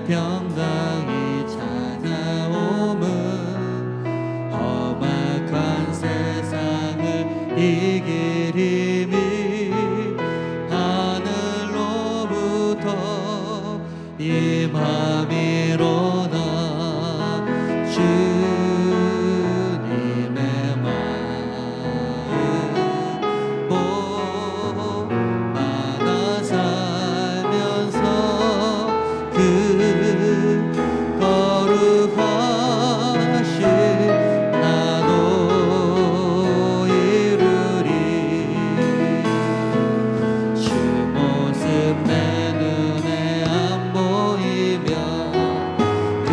평강이 찾아오면 험악한 세상을 이길 힘이 하늘로부터 임함이로다. 주님의 마음 본받아 살면서 그 거룩하신 나도 이루리. 주 모습 내 눈에 안 보이며 그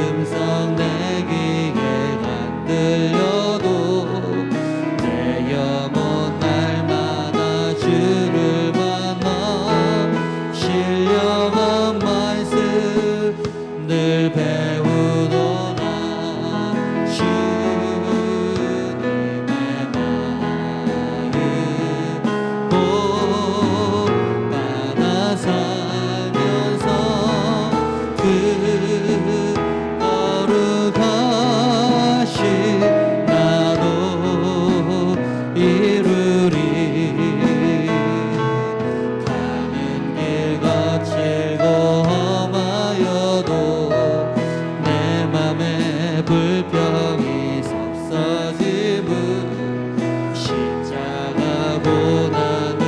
음성 내 귀에 안 들려도 내 영혼 날마다 주를 만나 신령한 말씀 늘 배우도다. 주님의 마음 본받아 살면서 그 거룩하신 나도 이루리. 가는 길 거칠고 험하여도 내 맘에 불평이 섭섭짐은 십자가 고난을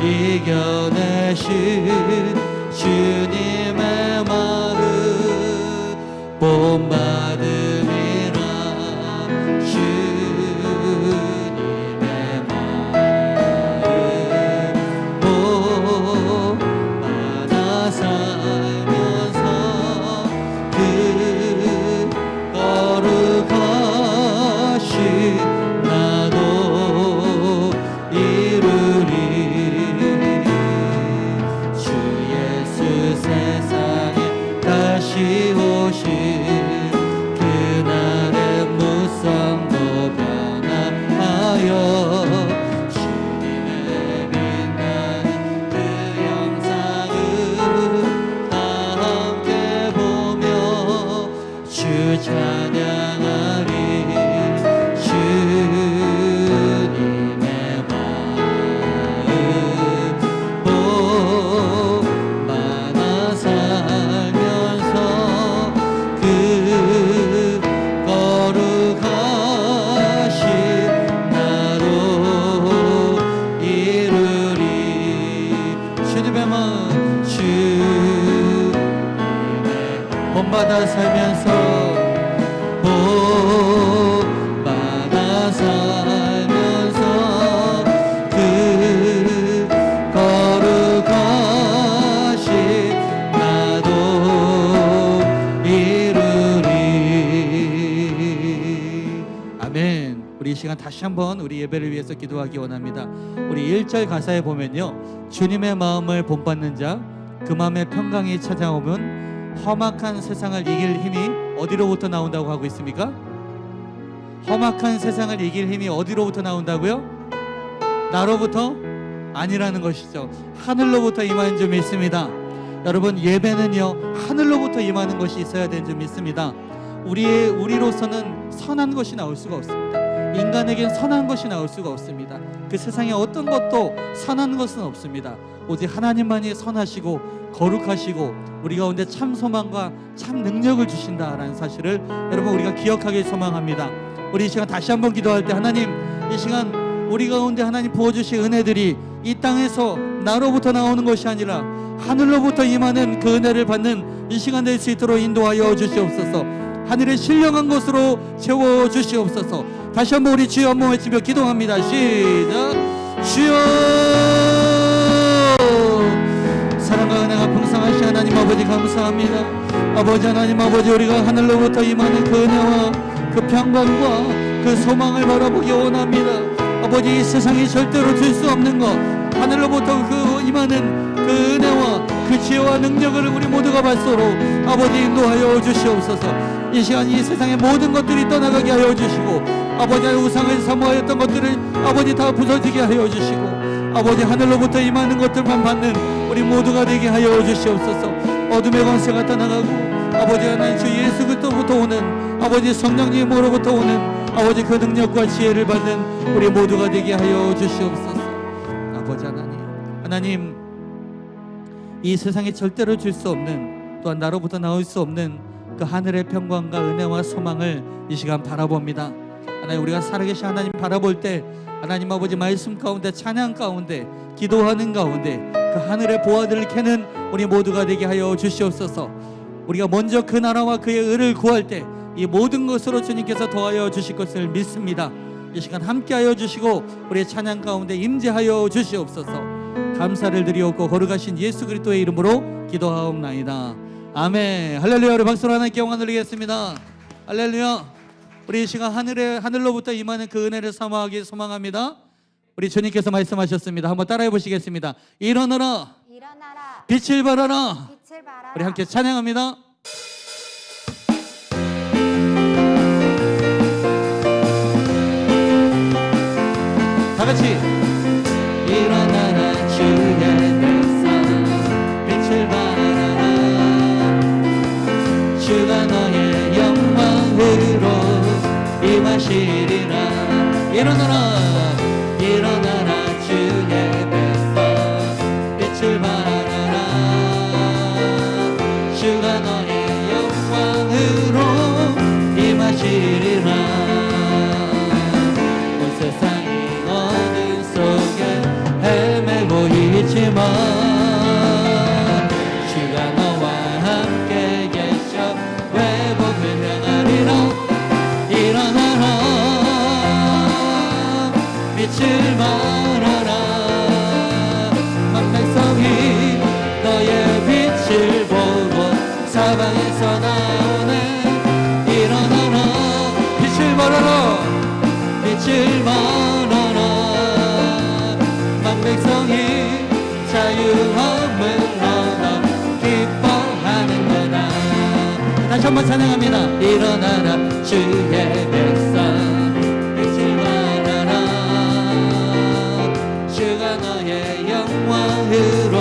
이겨내신 주님의 마음 본받음이라. 주님의 마음 본받아 살면서 그 거룩하신 나도 이루리. 주 예수 세상에 다시 오신 그날의 무성도 변화하여 주님의 빛나는 그 영상을 다 함께 보며 주 찬양하리. 주님의 마음 본받아 살면서 그 거룩하신 나도 이루리. 주님의 마음 주님의 본받아 살면서 본받아 살면서 그 거룩하신 나도 이루리. 아멘. 우리 이 시간 다시 한번 우리 예배를 위해서 기도하기 원합니다. 우리 1절 가사에 보면요, 주님의 마음을 본받는 자 그 마음에 평강이 찾아오면 험악한 세상을 이길 힘이 어디로부터 나온다고 하고 있습니까? 험악한 세상을 이길 힘이 어디로부터 나온다고요? 나로부터? 아니라는 것이죠. 하늘로부터 임하는 줄 믿습니다. 여러분, 예배는요 하늘로부터 임하는 것이 있어야 되는 줄 믿습니다. 우리로서는 선한 것이 나올 수가 없습니다. 인간에겐 선한 것이 나올 수가 없습니다. 그 세상에 어떤 것도 선한 것은 없습니다. 오직 하나님만이 선하시고 거룩하시고 우리 가운데 참 소망과 참 능력을 주신다라는 사실을 여러분 우리가 기억하길 소망합니다. 우리 이 시간 다시 한번 기도할 때, 하나님, 이 시간 우리 가운데 하나님 부어주신 은혜들이 이 땅에서 나로부터 나오는 것이 아니라 하늘로부터 임하는 그 은혜를 받는 이 시간 될 수 있도록 인도하여 주시옵소서. 하늘의 신령한 것으로 채워주시옵소서. 다시 한번 우리 주여 한번 외치며 기도합니다. 시작. 주여. 사랑과 은혜가 풍성하신 하나님 아버지 감사합니다. 아버지 하나님 아버지, 우리가 하늘로부터 임하는 그 은혜와 그 평강과 그 소망을 바라보기 원합니다. 아버지, 이 세상이 절대로 줄 수 없는 것, 하늘로부터 그 임하는 그 은혜와 그 지혜와 능력을 우리 모두가 받도록 아버지 인도하여 주시옵소서. 이 시간 이 세상의 모든 것들이 떠나가게 하여 주시고, 아버지의 우상을 사모하였던 것들을 아버지 다 부서지게 하여 주시고, 아버지 하늘로부터 임하는 것들만 받는 우리 모두가 되게 하여 주시옵소서. 어둠의 권세가 떠나가고 아버지 하나님 주 예수 그리스도부터 오는 아버지 성령님으로부터 오는 아버지 그 능력과 지혜를 받는 우리 모두가 되게 하여 주시옵소서. 아버지 하나님 이 세상에 절대로 줄 수 없는 또한 나로부터 나올 수 없는 그 하늘의 평강과 은혜와 소망을 이 시간 바라봅니다. 하나님 우리가 살아계신 하나님 바라볼 때 하나님 아버지 말씀 가운데 찬양 가운데 기도하는 가운데 그 하늘의 보화들을 캐는 우리 모두가 되게 하여 주시옵소서. 우리가 먼저 그 나라와 그의 의를 구할 때 이 모든 것으로 주님께서 더하여 주실 것을 믿습니다. 이 시간 함께하여 주시고 우리의 찬양 가운데 임재하여 주시옵소서. 감사를 드리옵고 거룩하신 예수 그리스도의 이름으로 기도하옵나이다. 아멘. 할렐루야. 우리 박수로 하나님께 영광 돌리겠습니다. 할렐루야. 우리 이 시간 하늘로부터 임하는 그 은혜를 사모하기 소망합니다. 우리 주님께서 말씀하셨습니다. 한번 따라해 보시겠습니다. 일어나라. 빛을 발하라. 우리 함께 찬양합니다. 다 같이 일어나라 주의 백성 빛을 발하라 주가 너의 영광으로 임하시리라. 일어나라 주의 백성 빛을 발하라 주가 너의 영광으로 임하시리라. 온 세상이 어둠 속에 헤매고 있지만 주가 너와 함께 계셔 회복을 행하리라. 일어나라 빛을 발하라 만 백성이 너의 빛을 보고 사방에서 나오네. 일어나라 빛을 발하라 빛을 발하라 만 백성이 자유함을 얻어 기뻐하는 거다. 다시 한번 찬양합니다. 일어나라 주의 백성 빛을 발하라 주가 너의 영광으로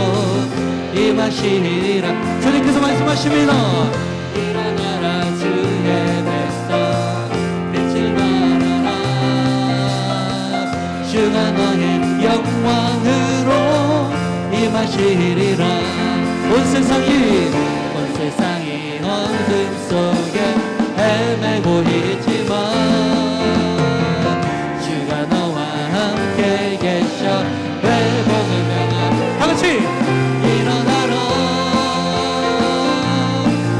임하시리라. 주님께서 말씀하십니다. 일어나라 주의 백성 빛을 발하라 주가 너의 영광으로 임하시리라. 온 세상이 어둠 속에 헤매고 있지만 주가 너와 함께 계셔 회복을 명하라. 다같이 일어나라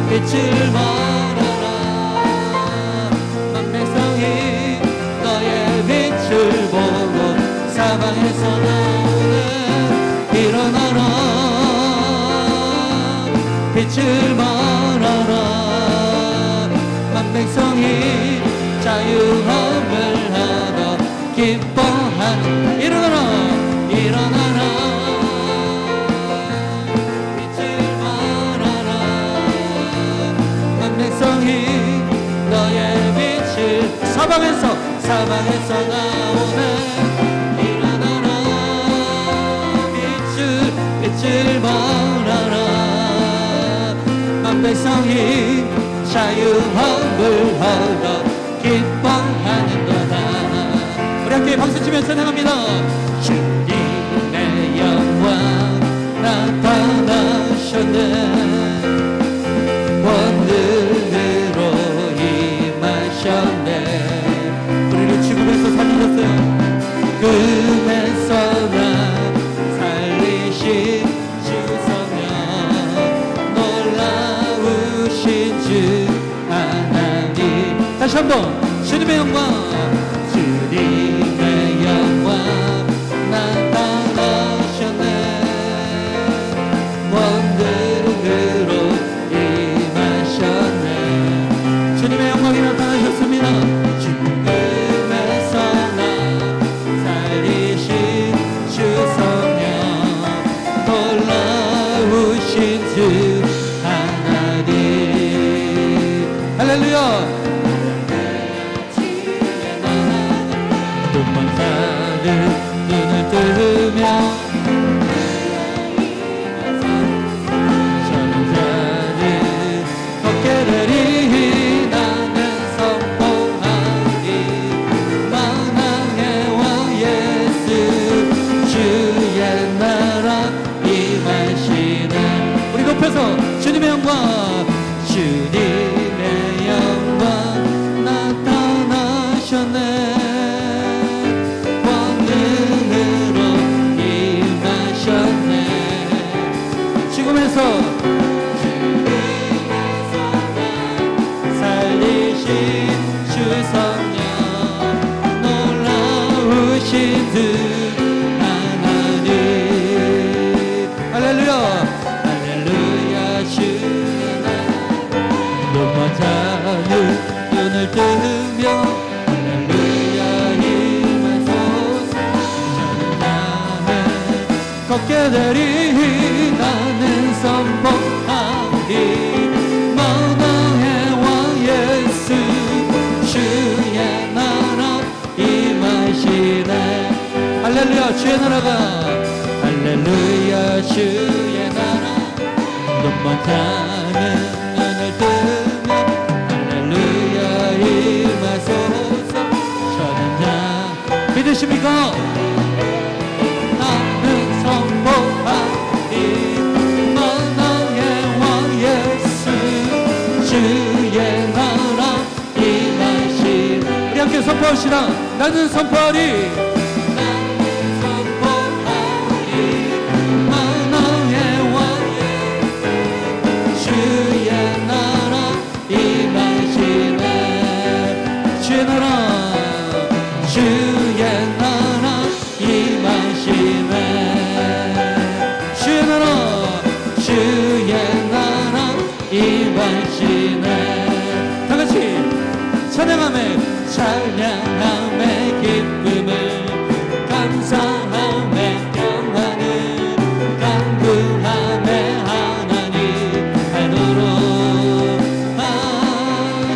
빛을 발하라 만 백성이 너의 빛을 보고 사방에서 나오네. 일어나라 빛을 발하라 만 백성이 자유함을 하다 기뻐하는. 일어나라 빛을 발하라 만 백성이 너의 빛을 사방에서 나오네. 일어나라 빛을 발하라 만 백성이 자유함을 얻어 기뻐하는 거다. 우리 함께 박수치며 찬양합니다. 주님의 영광 나타나셨네. 원들으로 임하셨네. 우리를 지금에서 살리셨어요. 금에서 나 살리신 주 성령 놀라우신 주 하나님. 다시 한번 주님의 영광 나타나셨네. 원들으로 임하셨네. 주님의 영광이 나타나셨습니다. 죽음에서 나 살리신 주 성령 놀라우신 주 하나님. 할렐루야. 눈을 뜨며 저는 높여서 주님의 영광, 주님의 영광 나타나셨네. 권능으로 임하셨네. 죽음에서 살리신 주 성령, 놀라우신 주 하나님. 할렐루야, 할렐루야. 주의 나라 높은 자는 눈을 뜨며 할렐루야 임하소서. 저는 나는 걷게 되리. 나는 선포하리. 만왕의 왕 예수 주의 나라 임하시네. 할렐루야. 주의 나라가, 할렐루야. 주의 나라 높은 자는 눈을 뜨며 할렐루야 임하소서. 저는 나 믿으십니까? 나는 선포하리. 만왕의 왕 예수 주의 나라 임하시네. 우리 함께 선포합시다. 나는 선포하리. 찬양함에 찬양함의 기쁨을, 감사함의 평안을, 간구함의 하나님 알도록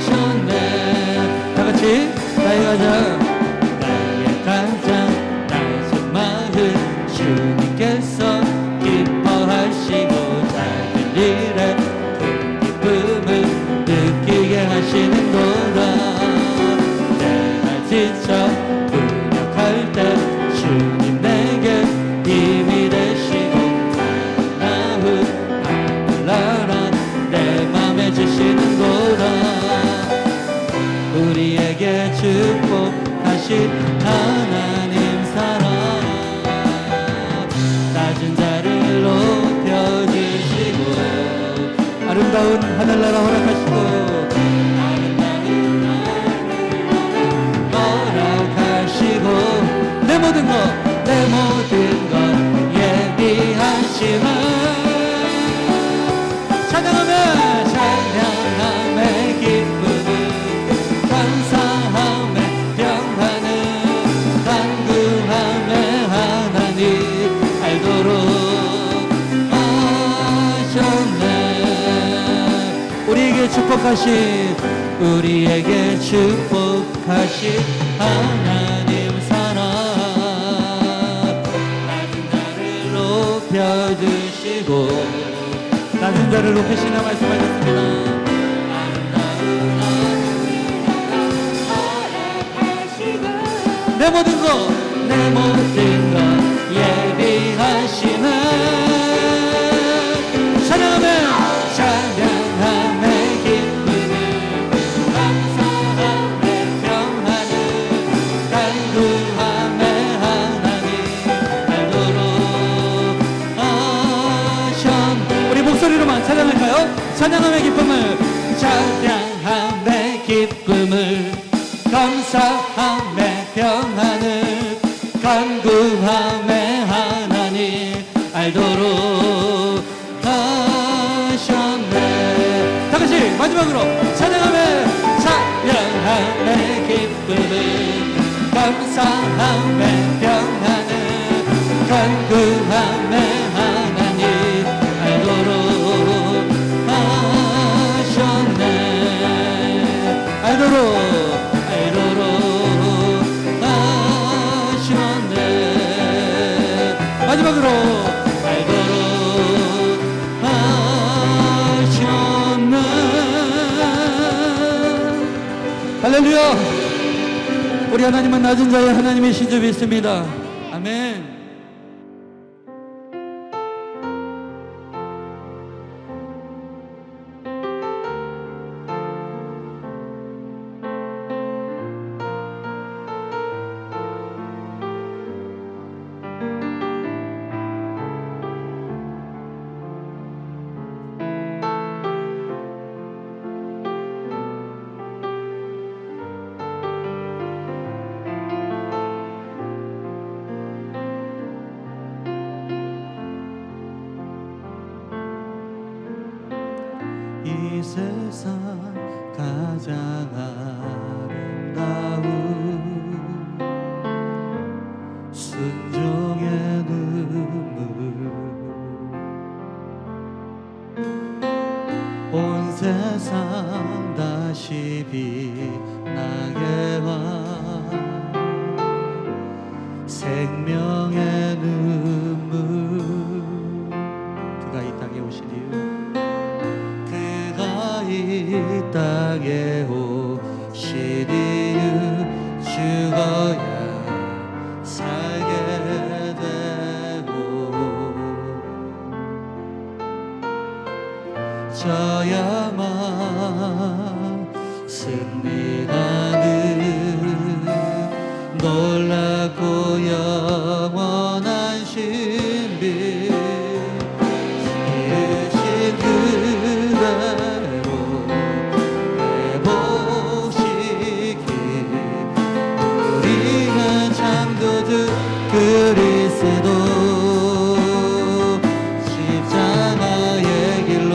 하셨네. 다같이 나의 가장, 나의 가장 낮은 마음 주님께서 기뻐하시고 작은 일에 큰 기쁨을 느끼게 하시는 거라. 지쳐 무력할 때 주님 내게 힘이 되시고 나후 하늘나라 내 맘에 주시는 거라. 우리에게 축복하신 하나님 사랑, 낮은 자를 높여주시고 아름다운 하늘나라 허락하시고 내 모든 것, 내 모든 것 예비하시네. 찬양하며 찬양함의 기쁨을, 감사함의 평안을, 간구함의 하나님 알도록 하셨네. 우리에게 축복하신, 우리에게 축복하신 하나님 높여주시고 낮은 자를 높이시나 말씀하셨습니다. 내 모든 것, 내 모든 것 예비하시네. 찬양하며 찬양함의 기쁨을, 감사함의 평안을, 간구함의 하나님 알도록 우리 목소리로만 찬양할까요? 찬양함의 기쁨을, 찬양함의 기쁨을, 감사함의 평안을, 간구함의 하나님 알도록 하셨네. 다같이 마지막으로 찬양함의 기쁨을, 감사함의 평안을, 간구함의 하나님 알도록 하셨네. 알도록 하셨네. 마지막으로 알도록 하셨네. 할렐루야. 우리 하나님은 낮은 자의 하나님이신 줄 믿습니다. 아멘. 이 세상 가장 아름다운 순종의 눈물 온 세상 다시 빛나게 와 생명의 눈물 그가 이 땅에 오신 이유 그가 이 땅에 오신 이유 죽어야 살게 되고 저야만 승리하는 놀랍고 영원한 신비 지으신 그대로 회복시키 우리가 창조주 그리스도 십자가의 길로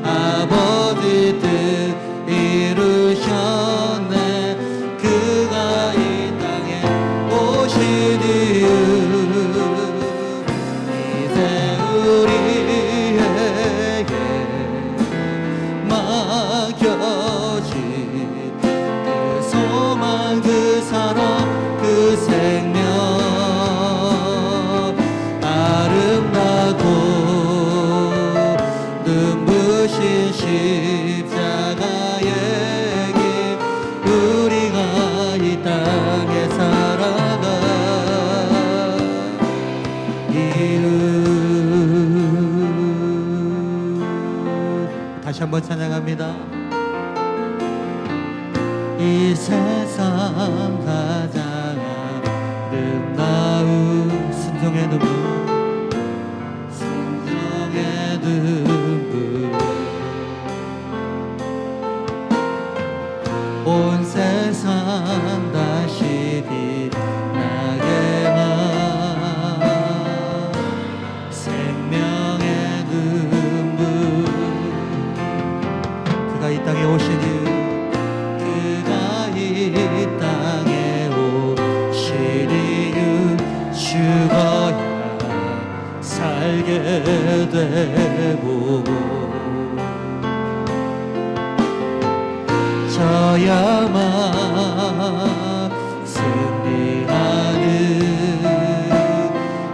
아버지 뜻 이루셨네 그가 이 땅에 오신 이유 이제 우리에게 맡겨진 그 소망 그 사랑 그 생명 아름다고 눈부신 십자가의 길 우리가 이 땅에 살아가 이유 다시 한번 찬양합니다. 이 세상 가장 아름다운 순종의 눈물 순종의 눈물 온 세상 다시 빛나게만 생명의 눈물 그가 이 땅에 오신 이유 그가 이 땅에 오신 이유 죽어야 살게 되고 저야만 승리하는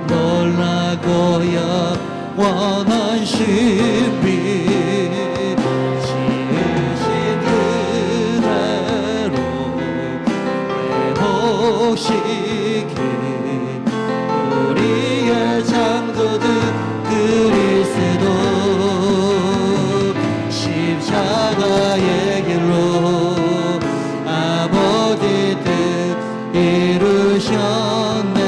놀라고 영원한 신비 지으신 그대로 회복시킨 우리의 창조주 그리스도 십자가의 길로 아버지 뜻 이루셨네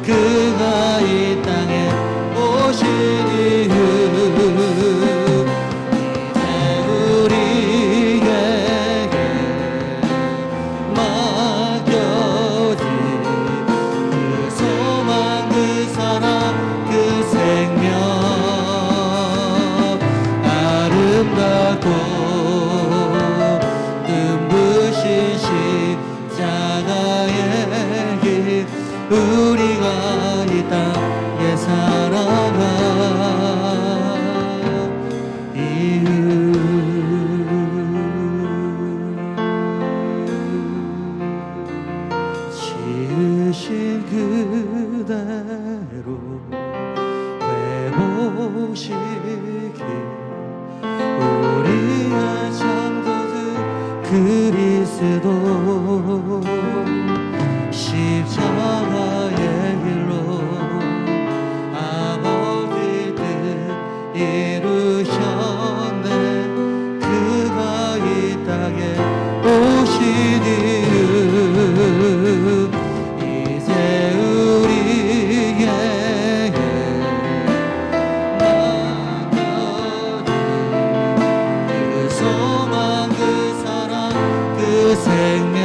그가 이 땅에 오신 이유 이제 우리에게 맡겨진 그 소망 그 사랑 그 생명 아름다고 눈부신 십자가의 길 우리가 이 땅에 살아가 이유 지으신 그대로 회복시키 우리의 창조주 그리스도 십자가의 길로 아버지 뜻 이루셨네 그가 이 땅에 오신 이유 이제 우리에게 생명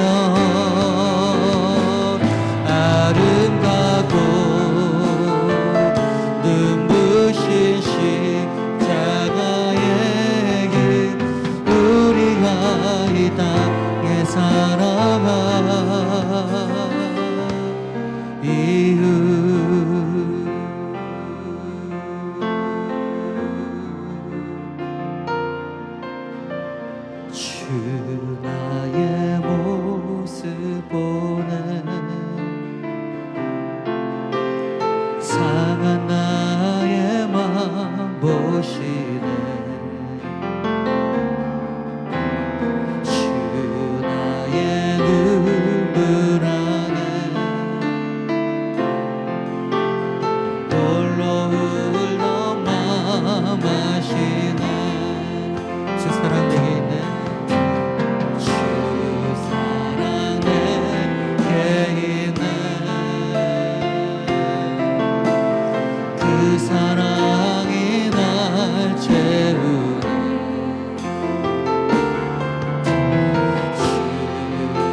사랑이 날 채우네.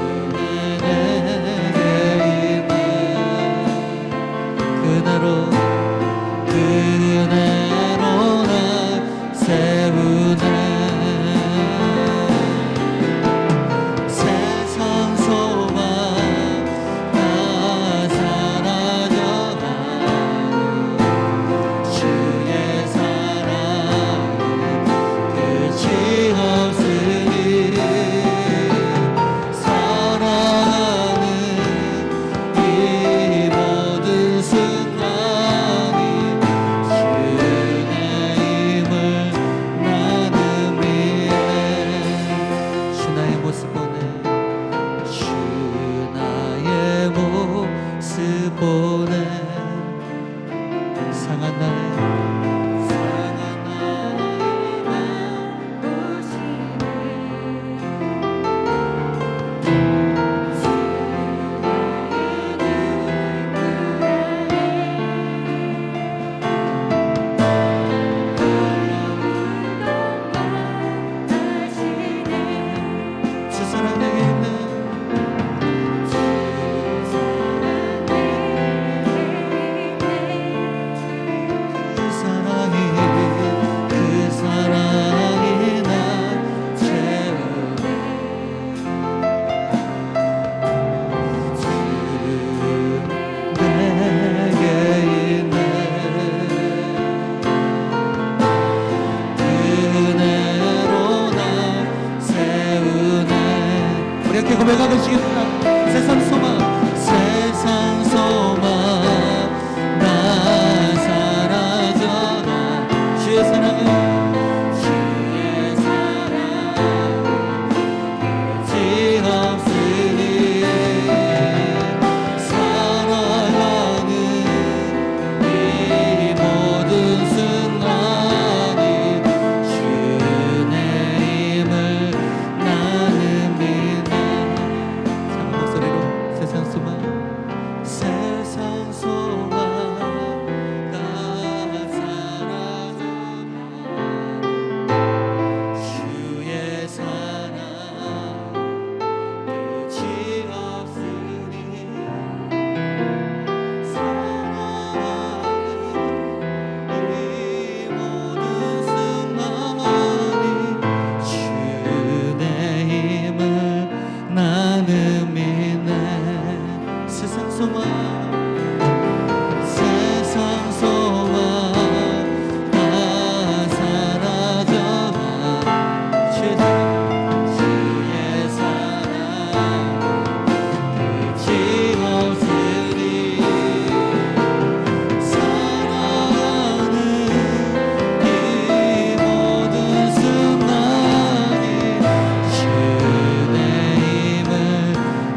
주님의 내게 있는 그대로 날 세우네. 세상 소망 다 사라져가고 주의 사랑 끝이 없으니 사랑하는 이 모든 순간이 주의 힘을 나는 믿네. 주 나의 모습 보네. 주 나의 모습 보네. 상한 나의 맘 보시네. 주 사랑 내게 있네. 그 사랑이 날 채우네. 주 내게 있네. 은혜로 날 세우네. 우리 함께 고백하고 시겠다. 세상 소망 세상 소망 나 사라져가 주의 사랑은 끝이 없으니 살아가는 이 모든 순간이 주의 힘을 나는 믿네. 작은 목소리로 세상 소망 세상 소망 다 사라져가 주의 사랑 끝이 없으니 사랑하는 이 모든 순간이 주의 힘을 나는 믿네. 세상 소망 세상 소망 다 사라져가 주의 사랑 끝이 없으니 사랑하는 이 모든 순간이 주의 힘을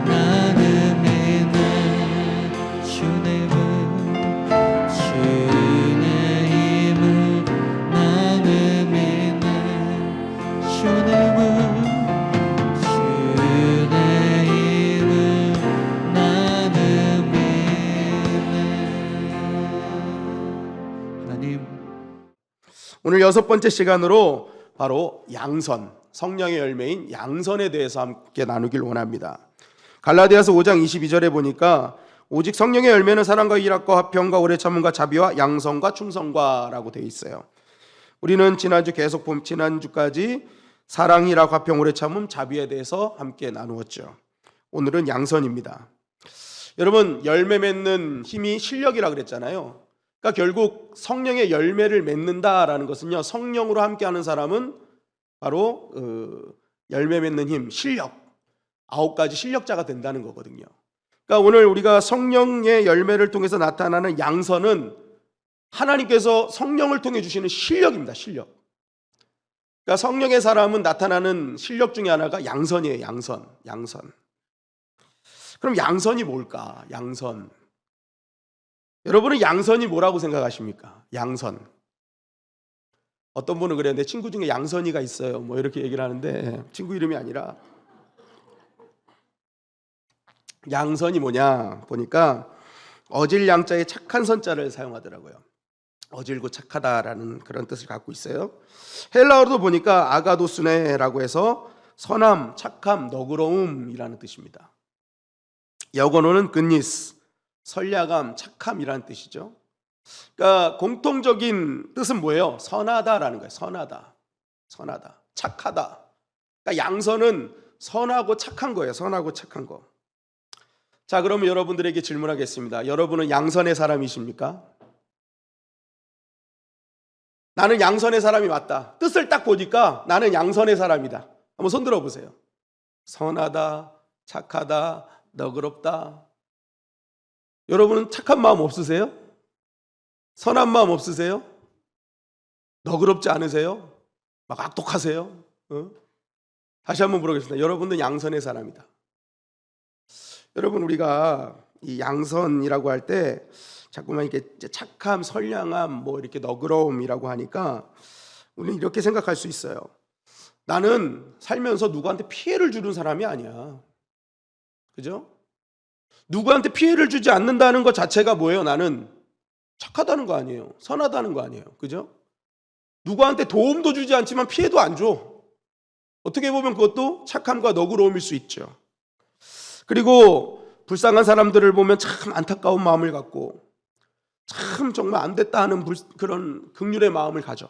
나는 믿네. 주의 힘을 나는 믿네. 주의 힘을 나는 믿네. 하나님, 오늘 6번째 시간으로 바로 양선, 성령의 열매인 양선에 대해서 함께 나누길 원합니다. 갈라디아서 5장 22절에 보니까 오직 성령의 열매는 사랑과 희락과 화평과 오래 참음과 자비와 양선과 충성과라고 되어 있어요. 우리는 지난주까지 사랑, 희락, 화평, 오래 참음, 자비에 대해서 함께 나누었죠. 오늘은 양선입니다. 여러분, 열매 맺는 힘이 실력이라 그랬잖아요. 그러니까 결국 성령의 열매를 맺는다라는 것은요, 성령으로 함께하는 사람은 바로 열매 맺는 힘, 실력, 9가지 실력자가 된다는 거거든요. 그러니까 오늘 우리가 성령의 열매를 통해서 나타나는 양선은 하나님께서 성령을 통해 주시는 실력입니다. 실력. 그러니까 성령의 사람은 나타나는 실력 중에 하나가 양선이에요. 양선. 그럼 양선이 뭘까? 양선. 여러분은 양선이 뭐라고 생각하십니까? 양선. 어떤 분은 그래요. 내 친구 중에 양선이가 있어요. 뭐 이렇게 얘기를 하는데 친구 이름이 아니라 양선이 뭐냐 보니까 어질 양자에 착한 선자를 사용하더라고요. 어질고 착하다라는 그런 뜻을 갖고 있어요. 헬라어로도 보니까 아가도스네라고 해서 선함, 착함, 너그러움이라는 뜻입니다. 영어로는 굿니스, 선량함, 착함이라는 뜻이죠. 그러니까 공통적인 뜻은 뭐예요? 선하다라는 거예요. 선하다, 선하다, 착하다. 그러니까 양선은 선하고 착한 거예요. 선하고 착한 거. 자, 그러면 여러분들에게 질문하겠습니다. 여러분은 양선의 사람이십니까? 나는 양선의 사람이 맞다. 뜻을 딱 보니까 나는 양선의 사람이다. 한번 손 들어보세요. 선하다, 착하다, 너그럽다. 여러분은 착한 마음 없으세요? 선한 마음 없으세요? 너그럽지 않으세요? 막 악독하세요? 다시 한번 물어보겠습니다. 여러분은 양선의 사람이다. 여러분, 우리가 이 양선이라고 할 때 자꾸만 이렇게 착함, 선량함, 뭐 이렇게 너그러움이라고 하니까 우리는 이렇게 생각할 수 있어요. 나는 살면서 누구한테 피해를 주는 사람이 아니야. 그죠? 누구한테 피해를 주지 않는다는 것 자체가 뭐예요? 나는 착하다는 거 아니에요. 선하다는 거 아니에요. 그죠? 누구한테 도움도 주지 않지만 피해도 안 줘. 어떻게 보면 그것도 착함과 너그러움일 수 있죠. 그리고 불쌍한 사람들을 보면 참 안타까운 마음을 갖고 참 정말 안 됐다 하는 그런 긍휼의 마음을 가져.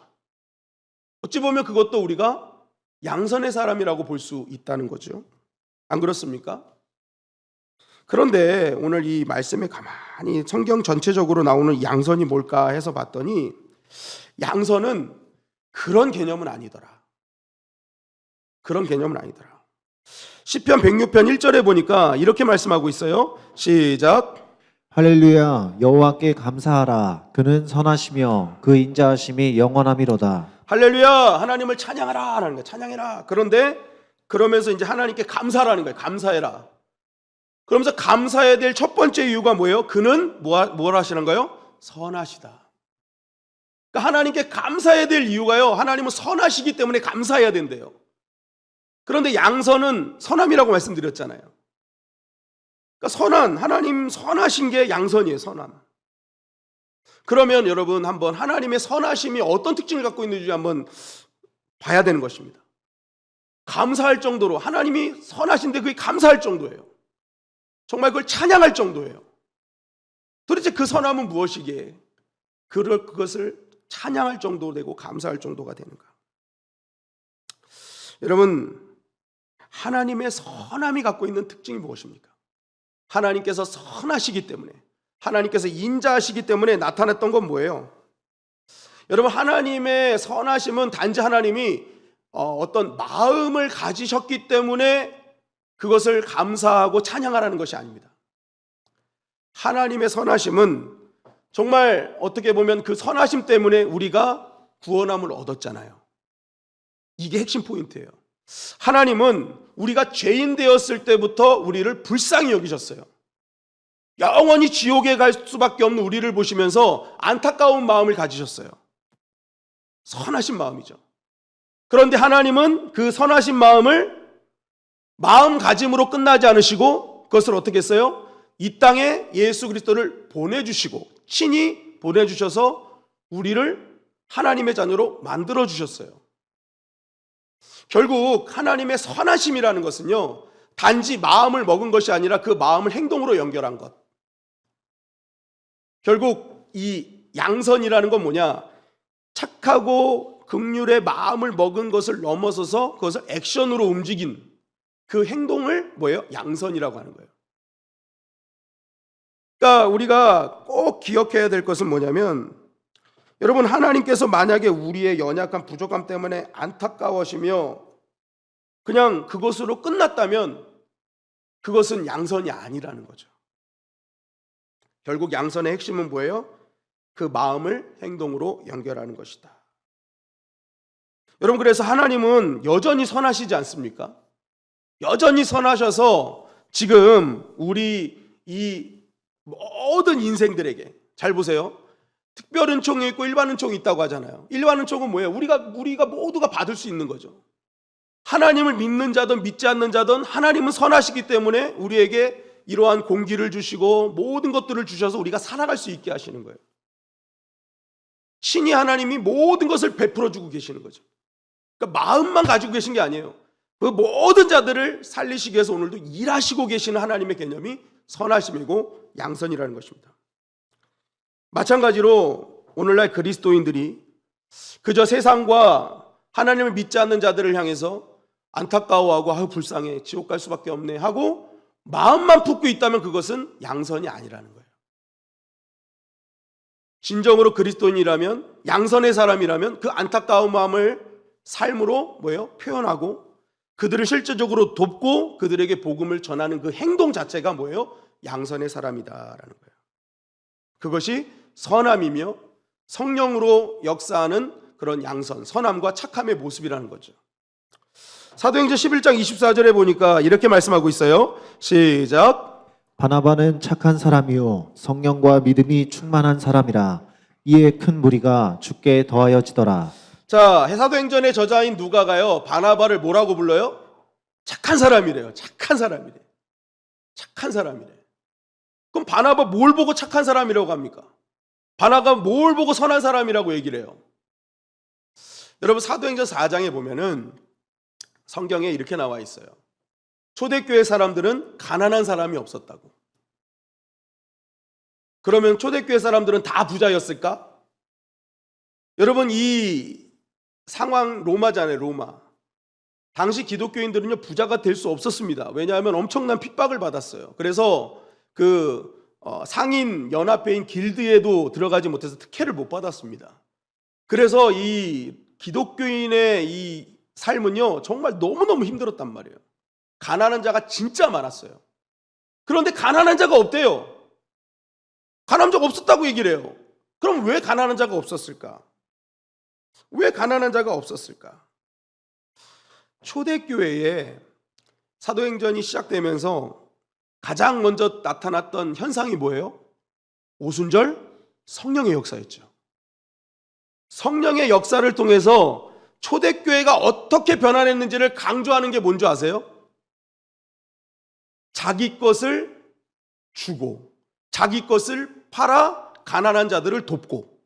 어찌 보면 그것도 우리가 양선의 사람이라고 볼 수 있다는 거죠. 안 그렇습니까? 그런데 오늘 이 말씀에 가만히 성경 전체적으로 나오는 양선이 뭘까 해서 봤더니 양선은 그런 개념은 아니더라. 그런 개념은 아니더라. 시편 106편 1절에 보니까 이렇게 말씀하고 있어요. 시작. 할렐루야. 여호와께 감사하라. 그는 선하시며 그 인자하심이 영원함이로다. 할렐루야. 하나님을 찬양하라 하는 거예요. 찬양해라. 그런데 그러면서 이제 하나님께 감사라는 거예요. 감사해라. 그러면서 감사해야 될 첫 번째 이유가 뭐예요? 그는 뭘 하시는 거예요? 선하시다. 그러니까 하나님께 감사해야 될 이유가요, 하나님은 선하시기 때문에 감사해야 된대요. 그런데 양선은 선함이라고 말씀드렸잖아요. 그러니까 하나님 선하신 게 양선이에요. 선함. 그러면 여러분 한번 하나님의 선하심이 어떤 특징을 갖고 있는지 한번 봐야 되는 것입니다. 감사할 정도로, 하나님이 선하신데 그게 감사할 정도예요. 정말 그걸 찬양할 정도예요. 도대체 그 선함은 무엇이기에 그것을 찬양할 정도 되고 감사할 정도가 되는가? 여러분, 하나님의 선함이 갖고 있는 특징이 무엇입니까? 하나님께서 선하시기 때문에, 하나님께서 인자하시기 때문에 나타났던 건 뭐예요? 여러분, 하나님의 선하심은 단지 하나님이 어떤 마음을 가지셨기 때문에 그것을 감사하고 찬양하라는 것이 아닙니다. 하나님의 선하심은 정말 어떻게 보면 그 선하심 때문에 우리가 구원함을 얻었잖아요. 이게 핵심 포인트예요. 하나님은 우리가 죄인 되었을 때부터 우리를 불쌍히 여기셨어요. 영원히 지옥에 갈 수밖에 없는 우리를 보시면서 안타까운 마음을 가지셨어요. 선하신 마음이죠. 그런데 하나님은 그 선하신 마음을 마음가짐으로 끝나지 않으시고 그것을 어떻게 했어요? 이 땅에 예수 그리스도를 보내주시고 친히 보내주셔서 우리를 하나님의 자녀로 만들어주셨어요. 결국 하나님의 선하심이라는 것은요, 단지 마음을 먹은 것이 아니라 그 마음을 행동으로 연결한 것. 결국 이 양선이라는 건 뭐냐? 착하고 긍휼의 마음을 먹은 것을 넘어서서 그것을 액션으로 움직인 그 행동을 뭐예요? 양선이라고 하는 거예요. 그러니까 우리가 꼭 기억해야 될 것은 뭐냐면, 여러분, 하나님께서 만약에 우리의 연약한 부족함 때문에 안타까워하시며 그냥 그것으로 끝났다면 그것은 양선이 아니라는 거죠. 결국 양선의 핵심은 뭐예요? 그 마음을 행동으로 연결하는 것이다. 여러분, 그래서 하나님은 여전히 선하시지 않습니까? 여전히 선하셔서 지금 우리 이 모든 인생들에게, 잘 보세요. 특별 은총이 있고 일반 은총이 있다고 하잖아요. 일반 은총은 뭐예요? 우리가 모두가 받을 수 있는 거죠. 하나님을 믿는 자든 믿지 않는 자든 하나님은 선하시기 때문에 우리에게 이러한 공기를 주시고 모든 것들을 주셔서 우리가 살아갈 수 있게 하시는 거예요. 친히 하나님이 모든 것을 베풀어 주고 계시는 거죠. 그러니까 마음만 가지고 계신 게 아니에요. 그 모든 자들을 살리시기 위해서 오늘도 일하시고 계시는 하나님의 개념이 선하심이고 양선이라는 것입니다. 마찬가지로 오늘날 그리스도인들이 그저 세상과 하나님을 믿지 않는 자들을 향해서 안타까워하고 아유 불쌍해 지옥 갈 수밖에 없네 하고 마음만 품고 있다면 그것은 양선이 아니라는 거예요. 진정으로 그리스도인이라면 양선의 사람이라면 그 안타까운 마음을 삶으로 뭐예요? 표현하고 그들을 실제적으로 돕고 그들에게 복음을 전하는 그 행동 자체가 뭐예요? 양선의 사람이다라는 거예요. 그것이 선함이며 성령으로 역사하는 그런 양선, 선함과 착함의 모습이라는 거죠. 사도행전 11장 24절에 보니까 이렇게 말씀하고 있어요. 시작. 바나바는 착한 사람이요 성령과 믿음이 충만한 사람이라. 이에 큰 무리가 주께 더하여지더라. 자, 사도행전의 저자인 누가가요 바나바를 뭐라고 불러요? 착한 사람이래요. 착한 사람이래. 착한 사람이래. 그럼 바나바 뭘 보고 착한 사람이라고 합니까? 바나바가 뭘 보고 선한 사람이라고 얘기를 해요? 여러분 사도행전 4장에 보면은 성경에 이렇게 나와 있어요. 초대교회 사람들은 가난한 사람이 없었다고. 그러면 초대교회 사람들은 다 부자였을까? 여러분 이 상황 로마잖아요. 로마. 당시 기독교인들은요 부자가 될 수 없었습니다. 왜냐하면 엄청난 핍박을 받았어요. 그래서 그 상인 연합회인 길드에도 들어가지 못해서 특혜를 못 받았습니다. 그래서 이 기독교인의 이 삶은요 정말 너무너무 힘들었단 말이에요. 가난한 자가 진짜 많았어요. 그런데 가난한 자가 없대요. 가난한 자가 없었다고 얘기를 해요. 그럼 왜 가난한 자가 없었을까? 왜 가난한 자가 없었을까? 초대교회에 사도행전이 시작되면서 가장 먼저 나타났던 현상이 뭐예요? 오순절 성령의 역사였죠. 성령의 역사를 통해서 초대교회가 어떻게 변화했는지를 강조하는 게 뭔지 아세요? 자기 것을 주고 자기 것을 팔아 가난한 자들을 돕고.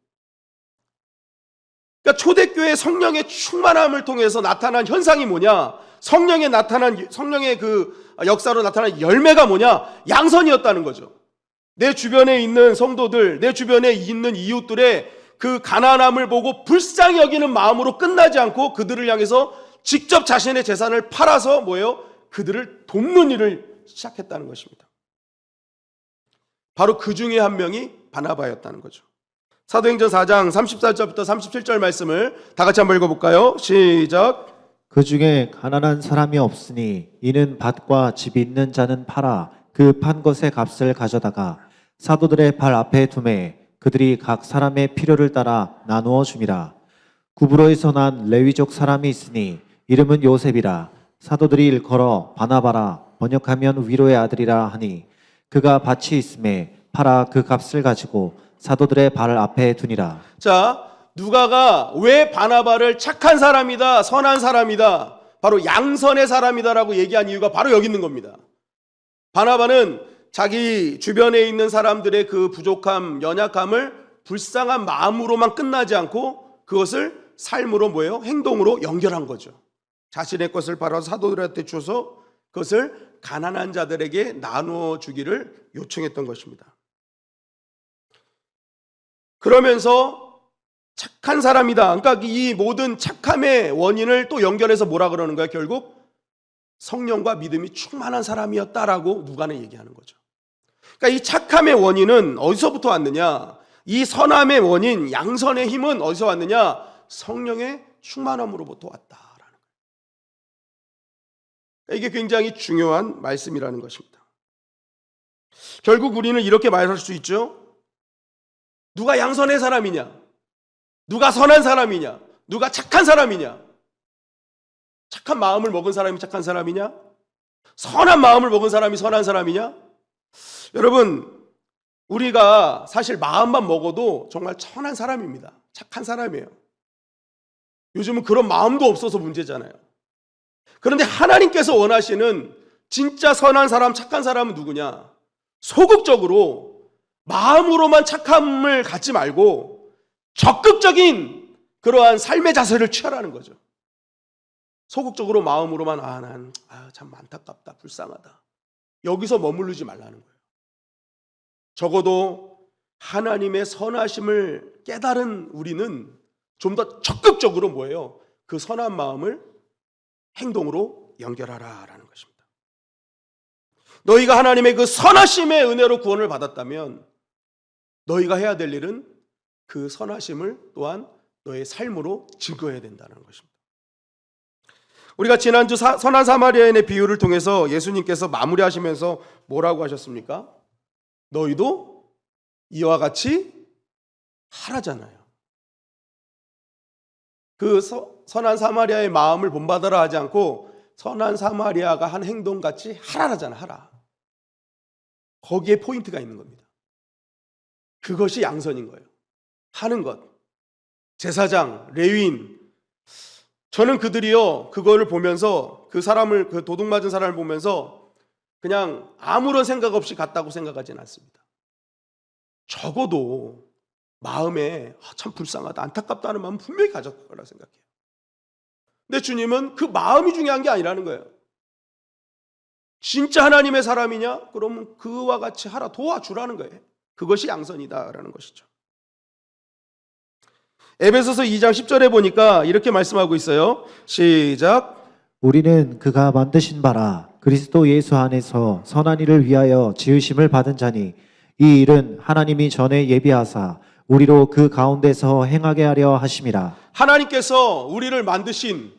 그러니까 초대교회 성령의 충만함을 통해서 나타난 현상이 뭐냐? 성령의 그 역사로 나타난 열매가 뭐냐? 양선이었다는 거죠. 내 주변에 있는 성도들, 내 주변에 있는 이웃들의 그 가난함을 보고 불쌍히 여기는 마음으로 끝나지 않고 그들을 향해서 직접 자신의 재산을 팔아서 뭐예요? 그들을 돕는 일을 시작했다는 것입니다. 바로 그 중에 한 명이 바나바였다는 거죠. 사도행전 4장 34절부터 37절 말씀을 다 같이 한번 읽어볼까요? 시작. 그 중에 가난한 사람이 없으니 이는 밭과 집이 있는 자는 팔아 그 판 것의 값을 가져다가 사도들의 발 앞에 두매 그들이 각 사람의 필요를 따라 나누어 줌이라. 구브로에서 난 레위족 사람이 있으니 이름은 요셉이라. 사도들이 일컬어 바나바라 번역하면 위로의 아들이라 하니 그가 밭이 있음에 팔아 그 값을 가지고 사도들의 발 앞에 두니라. 자, 누가가 왜 바나바를 착한 사람이다, 선한 사람이다, 바로 양선의 사람이다라고 얘기한 이유가 바로 여기 있는 겁니다. 바나바는 자기 주변에 있는 사람들의 그 부족함, 연약함을 불쌍한 마음으로만 끝나지 않고 그것을 삶으로 뭐예요? 행동으로 연결한 거죠. 자신의 것을 바로 사도들한테 줘서 그것을 가난한 자들에게 나누어 주기를 요청했던 것입니다. 그러면서 착한 사람이다. 그러니까 이 모든 착함의 원인을 또 연결해서 뭐라 그러는 거야? 결국 성령과 믿음이 충만한 사람이었다라고 누가는 얘기하는 거죠. 그러니까 이 착함의 원인은 어디서부터 왔느냐? 이 선함의 원인, 양선의 힘은 어디서 왔느냐? 성령의 충만함으로부터 왔다라는 거예요. 이게 굉장히 중요한 말씀이라는 것입니다. 결국 우리는 이렇게 말할 수 있죠. 누가 양선의 사람이냐? 누가 선한 사람이냐? 누가 착한 사람이냐? 착한 마음을 먹은 사람이 착한 사람이냐? 선한 마음을 먹은 사람이 선한 사람이냐? 여러분, 우리가 사실 마음만 먹어도 정말 선한 사람입니다. 착한 사람이에요. 요즘은 그런 마음도 없어서 문제잖아요. 그런데 하나님께서 원하시는 진짜 선한 사람, 착한 사람은 누구냐? 소극적으로 마음으로만 착함을 갖지 말고 적극적인 그러한 삶의 자세를 취하라는 거죠. 소극적으로 마음으로만 난 참 안타깝다, 불쌍하다. 여기서 머무르지 말라는 거예요. 적어도 하나님의 선하심을 깨달은 우리는 좀 더 적극적으로 뭐예요? 그 선한 마음을 행동으로 연결하라라는 것입니다. 너희가 하나님의 그 선하심의 은혜로 구원을 받았다면 너희가 해야 될 일은 그 선하심을 또한 너의 삶으로 증거해야 된다는 것입니다. 우리가 지난주 선한 사마리아인의 비유를 통해서 예수님께서 마무리하시면서 뭐라고 하셨습니까? 너희도 이와 같이 하라잖아요. 그 선한 사마리아의 마음을 본받아라 하지 않고 선한 사마리아가 한 행동같이 하라잖아, 하라. 거기에 포인트가 있는 겁니다. 그것이 양선인 거예요. 하는 것. 제사장, 레위인, 저는 그들이요, 그거를 보면서 그 사람을, 그 도둑 맞은 사람을 보면서 그냥 아무런 생각 없이 갔다고 생각하지는 않습니다. 적어도 마음에 참 불쌍하다, 안타깝다 하는 마음 분명히 가졌을 거라 생각해요. 근데 주님은 그 마음이 중요한 게 아니라는 거예요. 진짜 하나님의 사람이냐? 그러면 그와 같이 하라, 도와주라는 거예요. 그것이 양선이다라는 것이죠. 에베소서 2장 10절에 보니까 이렇게 말씀하고 있어요. 시작. 우리는 그가 만드신 바라 그리스도 예수 안에서 선한 일을 위하여 지으심을 받은 자니 이 일은 하나님이 전에 예비하사 우리로 그 가운데서 행하게 하려 하심이라. 하나님께서 우리를 만드신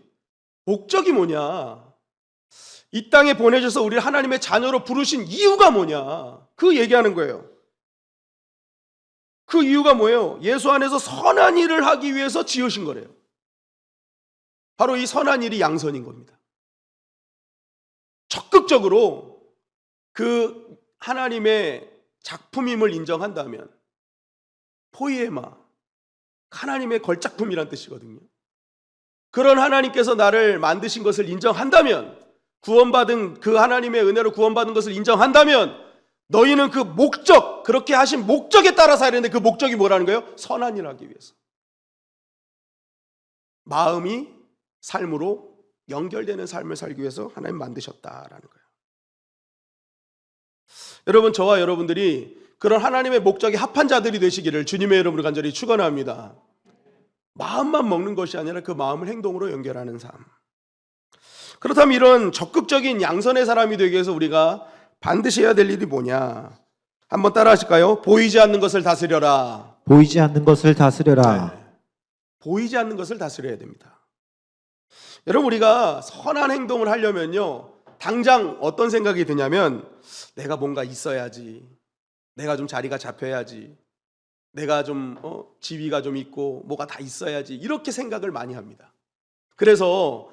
목적이 뭐냐? 이 땅에 보내셔서 우리를 하나님의 자녀로 부르신 이유가 뭐냐? 그 얘기하는 거예요. 그 이유가 뭐예요? 예수 안에서 선한 일을 하기 위해서 지으신 거래요. 바로 이 선한 일이 양선인 겁니다. 적극적으로 그 하나님의 작품임을 인정한다면 포이에마, 하나님의 걸작품이란 뜻이거든요. 그런 하나님께서 나를 만드신 것을 인정한다면, 구원받은 그 하나님의 은혜로 구원받은 것을 인정한다면 너희는 그 목적, 그렇게 하신 목적에 따라 살아야 되는데 그 목적이 뭐라는 거예요? 선한 일을 하기 위해서. 마음이 삶으로 연결되는 삶을 살기 위해서 하나님 만드셨다라는 거예요. 여러분, 저와 여러분들이 그런 하나님의 목적에 합한 자들이 되시기를 주님의 이름으로 간절히 축원합니다. 마음만 먹는 것이 아니라 그 마음을 행동으로 연결하는 삶. 그렇다면 이런 적극적인 양선의 사람이 되기 위해서 우리가 반드시 해야 될 일이 뭐냐? 한번 따라 하실까요? 보이지 않는 것을 다스려라. 보이지 않는 것을 다스려라. 네. 보이지 않는 것을 다스려야 됩니다. 여러분, 우리가 선한 행동을 하려면요, 당장 어떤 생각이 드냐면 내가 뭔가 있어야지, 내가 좀 자리가 잡혀야지, 내가 좀 지위가 좀 있고 뭐가 다 있어야지, 이렇게 생각을 많이 합니다. 그래서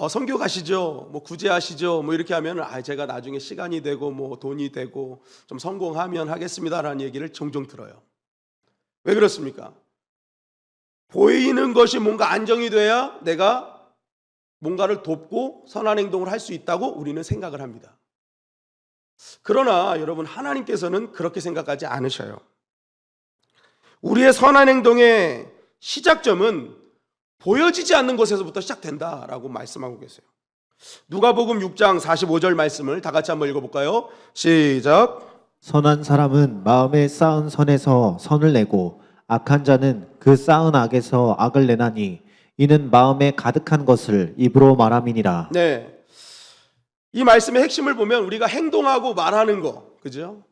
선교 가시죠, 뭐 구제하시죠, 뭐 이렇게 하면 제가 나중에 시간이 되고 뭐 돈이 되고 좀 성공하면 하겠습니다라는 얘기를 종종 들어요. 왜 그렇습니까? 보이는 것이 뭔가 안정이 돼야 내가 뭔가를 돕고 선한 행동을 할 수 있다고 우리는 생각을 합니다. 그러나 여러분, 하나님께서는 그렇게 생각하지 않으셔요. 우리의 선한 행동의 시작점은 보여지지 않는 것에서부터 시작된다라고 말씀하고 계세요. 누가복음 6장 45절 말씀을 다 같이 한번 읽어볼까요? 시작. 선한 사람은 마음에 쌓은 선에서 선을 내고 악한 자는 그 쌓은 악에서 악을 내나니 이는 마음에 가득한 것을 입으로 말함이니라. 네, 이 말씀의 핵심을 보면 우리가 행동하고 말하는 거, 그죠?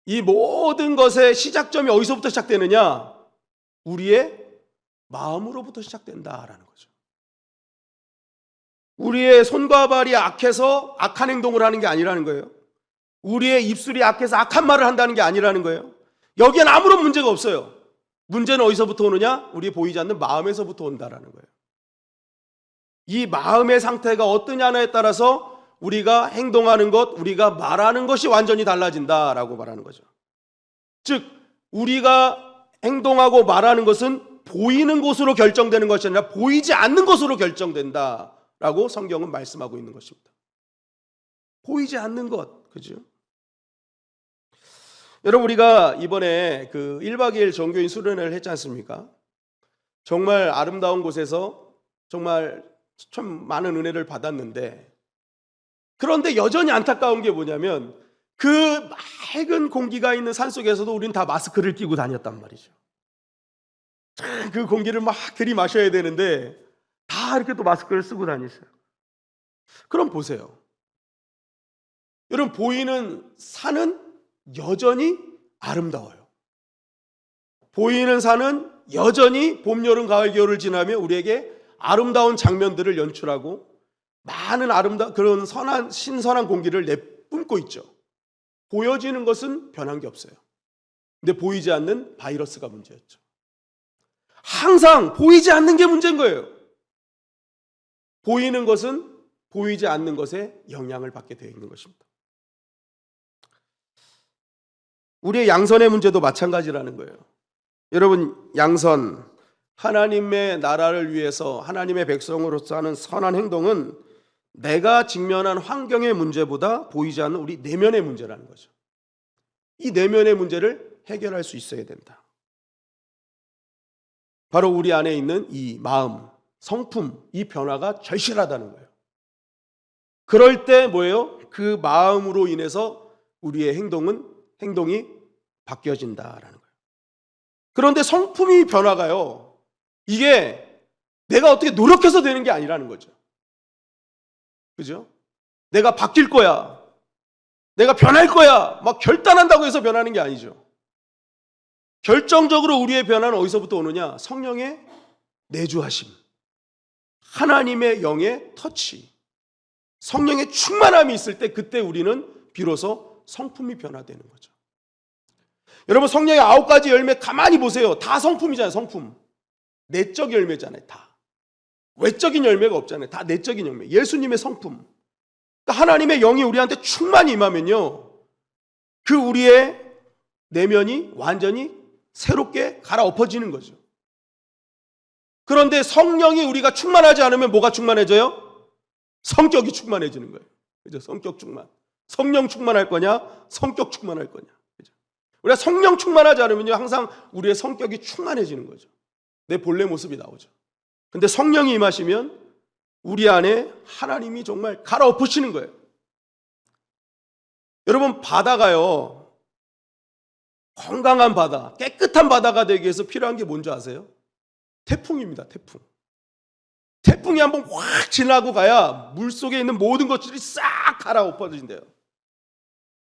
이 모든 것의 시작점이 어디서부터 시작되느냐? 우리의 마음으로부터 시작된다라는 거죠. 우리의 손과 발이 악해서 악한 행동을 하는 게 아니라는 거예요. 우리의 입술이 악해서 악한 말을 한다는 게 아니라는 거예요. 여기엔 아무런 문제가 없어요. 문제는 어디서부터 오느냐? 우리 보이지 않는 마음에서부터 온다라는 거예요. 이 마음의 상태가 어떠냐에 따라서 우리가 행동하는 것, 우리가 말하는 것이 완전히 달라진다라고 말하는 거죠. 즉, 우리가 행동하고 말하는 것은 보이는 것으로 결정되는 것이 아니라 보이지 않는 것으로 결정된다라고 성경은 말씀하고 있는 것입니다. 보이지 않는 것, 그죠? 여러분, 우리가 이번에 그 1박 2일 종교인 수련회를 했지 않습니까? 정말 아름다운 곳에서 정말 참 많은 은혜를 받았는데, 그런데 여전히 안타까운 게 뭐냐면 그 맑은 공기가 있는 산속에서도 우리는 다 마스크를 끼고 다녔단 말이죠. 그 공기를 막 들이마셔야 되는데 다 이렇게 또 마스크를 쓰고 다니세요. 그럼 보세요. 여러분, 보이는 산은 여전히 아름다워요. 보이는 산은 여전히 봄, 여름, 가을, 겨울을 지나며 우리에게 아름다운 장면들을 연출하고 많은 그런 신선한 공기를 내뿜고 있죠. 보여지는 것은 변한 게 없어요. 근데 보이지 않는 바이러스가 문제였죠. 항상 보이지 않는 게 문제인 거예요. 보이는 것은 보이지 않는 것에 영향을 받게 되어 있는 것입니다. 우리의 양선의 문제도 마찬가지라는 거예요. 여러분, 양선, 하나님의 나라를 위해서 하나님의 백성으로서 하는 선한 행동은 내가 직면한 환경의 문제보다 보이지 않는 우리 내면의 문제라는 거죠. 이 내면의 문제를 해결할 수 있어야 된다. 바로 우리 안에 있는 이 마음, 성품, 이 변화가 절실하다는 거예요. 그럴 때 뭐예요? 그 마음으로 인해서 우리의 행동이 바뀌어진다라는 거예요. 그런데 성품이 변화가요, 이게 내가 어떻게 노력해서 되는 게 아니라는 거죠. 그죠? 내가 바뀔 거야, 내가 변할 거야, 막 결단한다고 해서 변하는 게 아니죠. 결정적으로 우리의 변화는 어디서부터 오느냐? 성령의 내주하심, 하나님의 영의 터치, 성령의 충만함이 있을 때, 그때 우리는 비로소 성품이 변화되는 거죠. 여러분, 성령의 9가지 열매 가만히 보세요. 다 성품이잖아요. 성품. 내적 열매잖아요. 다. 외적인 열매가 없잖아요. 다 내적인 열매. 예수님의 성품. 그러니까 하나님의 영이 우리한테 충만히 임하면요, 그 우리의 내면이 완전히 새롭게 갈아엎어지는 거죠. 그런데 성령이 우리가 충만하지 않으면 뭐가 충만해져요? 성격이 충만해지는 거예요. 그죠? 성격 충만. 성령 충만할 거냐? 성격 충만할 거냐? 그죠? 우리가 성령 충만하지 않으면요, 항상 우리의 성격이 충만해지는 거죠. 내 본래 모습이 나오죠. 근데 성령이 임하시면 우리 안에 하나님이 정말 갈아엎으시는 거예요. 여러분, 바다가요, 건강한 바다, 깨끗한 바다가 되기 위해서 필요한 게 뭔지 아세요? 태풍입니다. 태풍. 태풍이 한번 확 지나고 가야 물속에 있는 모든 것들이 싹 갈아엎어진대요.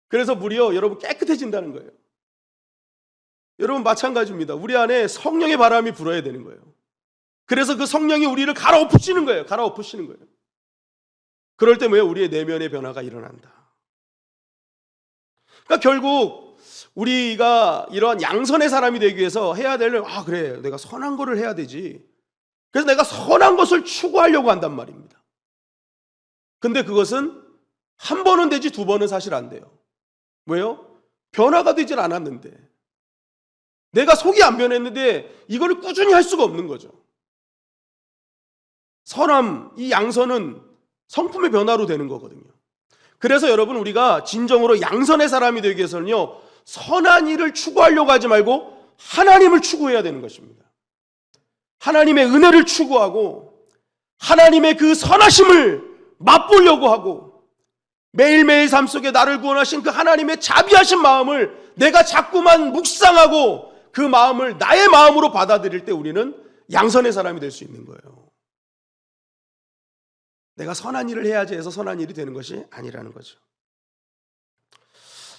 그래서 물이요, 여러분, 깨끗해진다는 거예요. 여러분, 마찬가지입니다. 우리 안에 성령의 바람이 불어야 되는 거예요. 그래서 그 성령이 우리를 갈아엎으시는 거예요. 갈아엎으시는 거예요. 그럴 때 뭐예요? 우리의 내면의 변화가 일어난다. 그러니까 결국 우리가 이런 양선의 사람이 되기 위해서 해야 될, 그래, 내가 선한 거를 해야 되지. 그래서 내가 선한 것을 추구하려고 한단 말입니다. 근데 그것은 한 번은 되지 두 번은 사실 안 돼요. 왜요? 변화가 되질 않았는데, 내가 속이 안 변했는데 이거를 꾸준히 할 수가 없는 거죠. 선함, 이 양선은 성품의 변화로 되는 거거든요. 그래서 여러분, 우리가 진정으로 양선의 사람이 되기 위해서는요, 선한 일을 추구하려고 하지 말고 하나님을 추구해야 되는 것입니다. 하나님의 은혜를 추구하고 하나님의 그 선하심을 맛보려고 하고, 매일매일 삶 속에 나를 구원하신 그 하나님의 자비하신 마음을 내가 자꾸만 묵상하고 그 마음을 나의 마음으로 받아들일 때 우리는 양선의 사람이 될 수 있는 거예요. 내가 선한 일을 해야지 해서 선한 일이 되는 것이 아니라는 거죠.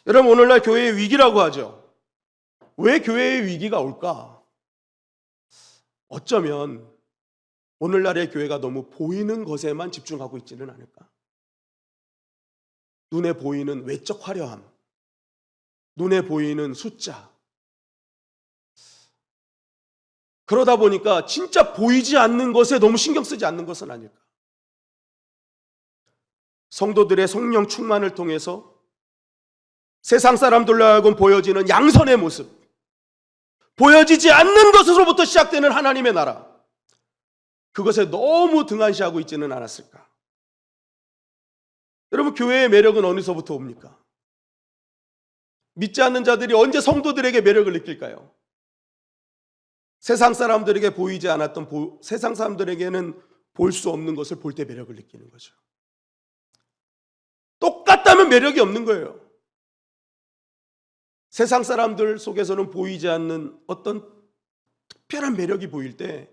여러분, 오늘날 교회의 위기라고 하죠. 왜 교회의 위기가 올까? 어쩌면 오늘날의 교회가 너무 보이는 것에만 집중하고 있지는 않을까? 눈에 보이는 외적 화려함, 눈에 보이는 숫자, 그러다 보니까 진짜 보이지 않는 것에 너무 신경 쓰지 않는 것은 아닐까? 성도들의 성령 충만을 통해서 세상 사람들로 하여금 보여지는 양선의 모습, 보여지지 않는 것으로부터 시작되는 하나님의 나라, 그것에 너무 등한시하고 있지는 않았을까? 여러분, 교회의 매력은 어디서부터 옵니까? 믿지 않는 자들이 언제 성도들에게 매력을 느낄까요? 세상 사람들에게 보이지 않았던 세상 사람들에게는 볼 수 없는 것을 볼 때 매력을 느끼는 거죠. 똑같다면 매력이 없는 거예요. 세상 사람들 속에서는 보이지 않는 어떤 특별한 매력이 보일 때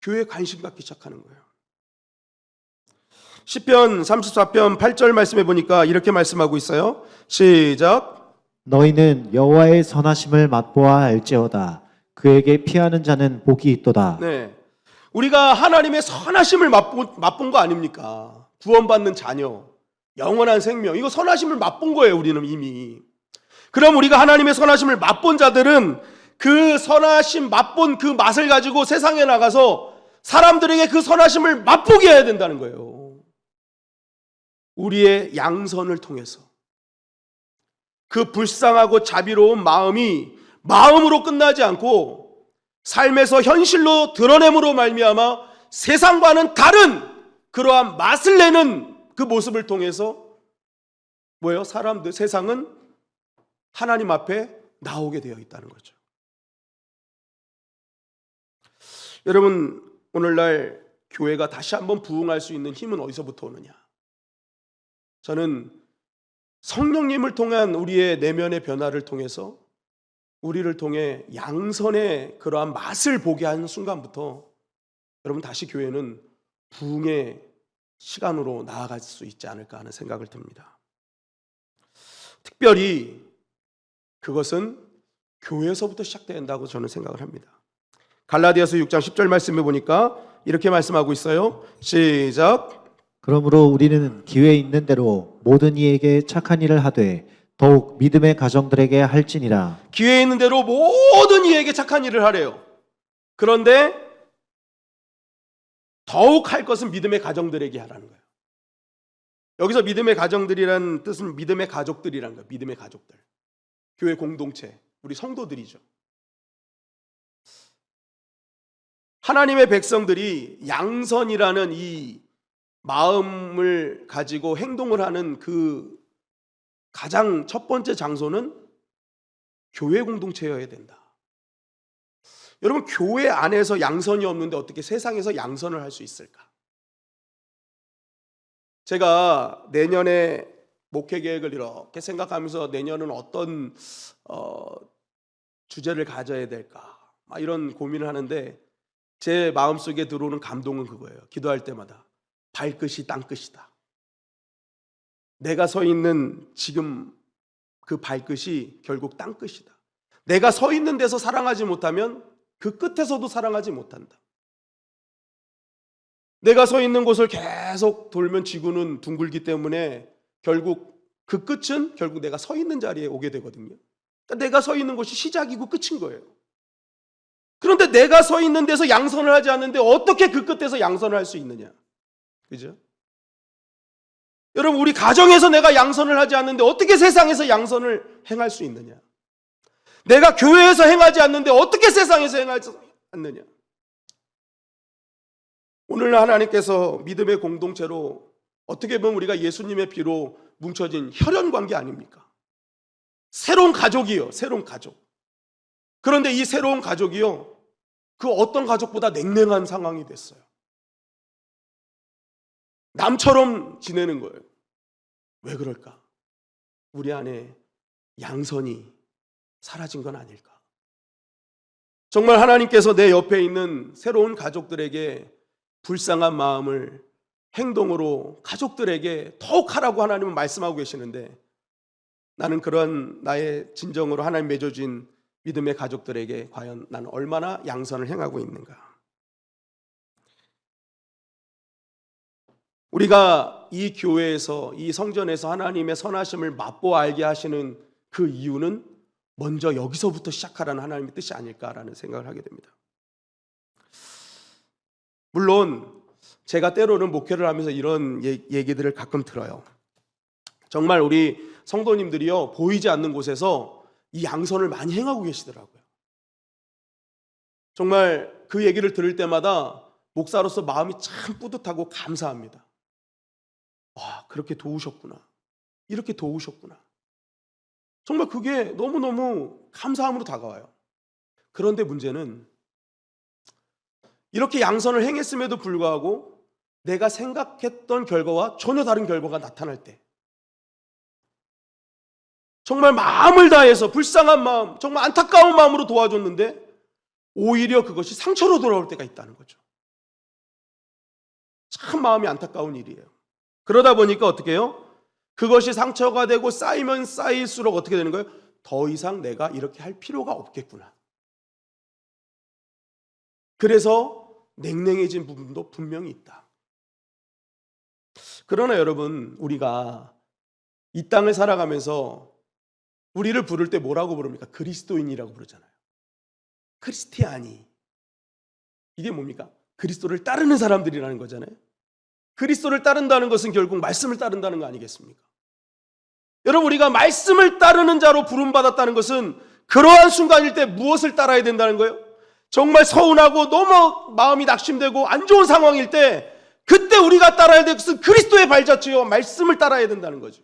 교회에 관심 갖기 시작하는 거예요. 시편 34편 8절 말씀해 보니까 이렇게 말씀하고 있어요. 시작. 너희는 여호와의 선하심을 맛보아 알지어다. 그에게 피하는 자는 복이 있도다. 네, 우리가 하나님의 선하심을 맛본 거 아닙니까? 구원받는 자녀, 영원한 생명, 이거 선하심을 맛본 거예요. 우리는 이미. 그럼 우리가 하나님의 선하심을 맛본 자들은 그 선하심 맛본 그 맛을 가지고 세상에 나가서 사람들에게 그 선하심을 맛보게 해야 된다는 거예요. 우리의 양선을 통해서 그 불쌍하고 자비로운 마음이 마음으로 끝나지 않고 삶에서 현실로 드러냄으로 말미암아 세상과는 다른 그러한 맛을 내는 그 모습을 통해서 뭐예요? 세상은 하나님 앞에 나오게 되어 있다는 거죠. 여러분, 오늘날 교회가 다시 한번 부흥할 수 있는 힘은 어디서부터 오느냐? 저는 성령님을 통한 우리의 내면의 변화를 통해서 우리를 통해 양선의 그러한 맛을 보게 하는 순간부터 여러분 다시 교회는 부흥의 시간으로 나아갈 수 있지 않을까 하는 생각을 듭니다. 특별히 그것은 교회에서부터 시작된다고 저는 생각을 합니다. 갈라디아서 6장 10절 말씀해 보니까 이렇게 말씀하고 있어요. 시작. 그러므로 우리는 기회 있는 대로 모든 이에게 착한 일을 하되 더욱 믿음의 가정들에게 할지니라. 기회 있는 대로 모든 이에게 착한 일을 하래요. 그런데 더욱 할 것은 믿음의 가정들에게 하라는 거예요. 여기서 믿음의 가정들이라는 뜻은 믿음의 가족들이라는 거예요. 믿음의 가족들. 교회 공동체, 우리 성도들이죠. 하나님의 백성들이 양선이라는 이 마음을 가지고 행동을 하는 그 가장 첫 번째 장소는 교회 공동체여야 된다. 여러분, 교회 안에서 양선이 없는데 어떻게 세상에서 양선을 할 수 있을까? 제가 내년에 목회 계획을 이렇게 생각하면서 내년은 어떤 주제를 가져야 될까? 이런 고민을 하는데 제 마음속에 들어오는 감동은 그거예요. 기도할 때마다 발끝이 땅끝이다. 내가 서 있는 지금 그 발끝이 결국 땅끝이다. 내가 서 있는 데서 사랑하지 못하면 그 끝에서도 사랑하지 못한다. 내가 서 있는 곳을 계속 돌면 지구는 둥글기 때문에 결국 그 끝은 결국 내가 서 있는 자리에 오게 되거든요. 그러니까 내가 서 있는 곳이 시작이고 끝인 거예요. 그런데 내가 서 있는 데서 양선을 하지 않는데 어떻게 그 끝에서 양선을 할 수 있느냐? 그죠? 여러분, 우리 가정에서 내가 양선을 하지 않는데 어떻게 세상에서 양선을 행할 수 있느냐? 내가 교회에서 행하지 않는데 어떻게 세상에서 행하지 않느냐? 오늘 하나님께서 믿음의 공동체로 어떻게 보면 우리가 예수님의 피로 뭉쳐진 혈연 관계 아닙니까? 새로운 가족이요, 새로운 가족. 그런데 이 새로운 가족이요, 그 어떤 가족보다 냉랭한 상황이 됐어요. 남처럼 지내는 거예요. 왜 그럴까? 우리 안에 양선이 사라진 건 아닐까? 정말 하나님께서 내 옆에 있는 새로운 가족들에게 불쌍한 마음을 행동으로 가족들에게 더욱 하라고 하나님은 말씀하고 계시는데 나는 그런 나의 진정으로 하나님 맺어준 믿음의 가족들에게 과연 나는 얼마나 양선을 행하고 있는가? 우리가 이 교회에서 이 성전에서 하나님의 선하심을 맛보아 알게 하시는 그 이유는 먼저 여기서부터 시작하라는 하나님의 뜻이 아닐까라는 생각을 하게 됩니다. 물론 제가 때로는 목회를 하면서 이런 얘기들을 가끔 들어요. 정말 우리 성도님들이요, 보이지 않는 곳에서 이 양선을 많이 행하고 계시더라고요. 정말 그 얘기를 들을 때마다 목사로서 마음이 참 뿌듯하고 감사합니다. 와, 그렇게 도우셨구나. 이렇게 도우셨구나. 정말 그게 너무너무 감사함으로 다가와요. 그런데 문제는 이렇게 양선을 행했음에도 불구하고 내가 생각했던 결과와 전혀 다른 결과가 나타날 때, 정말 마음을 다해서 불쌍한 마음, 정말 안타까운 마음으로 도와줬는데 오히려 그것이 상처로 돌아올 때가 있다는 거죠. 참 마음이 안타까운 일이에요. 그러다 보니까 어떻게 해요? 그것이 상처가 되고 쌓이면 쌓일수록 어떻게 되는 거예요? 더 이상 내가 이렇게 할 필요가 없겠구나. 그래서 냉랭해진 부분도 분명히 있다. 그러나 여러분, 우리가 이 땅을 살아가면서 우리를 부를 때 뭐라고 부릅니까? 그리스도인이라고 부르잖아요. 크리스티아니. 이게 뭡니까? 그리스도를 따르는 사람들이라는 거잖아요. 그리스도를 따른다는 것은 결국 말씀을 따른다는 거 아니겠습니까? 여러분, 우리가 말씀을 따르는 자로 부름받았다는 것은 그러한 순간일 때 무엇을 따라야 된다는 거예요? 정말 서운하고 너무 마음이 낙심되고 안 좋은 상황일 때 그때 우리가 따라야 될 것은 그리스도의 발자취요, 말씀을 따라야 된다는 거죠.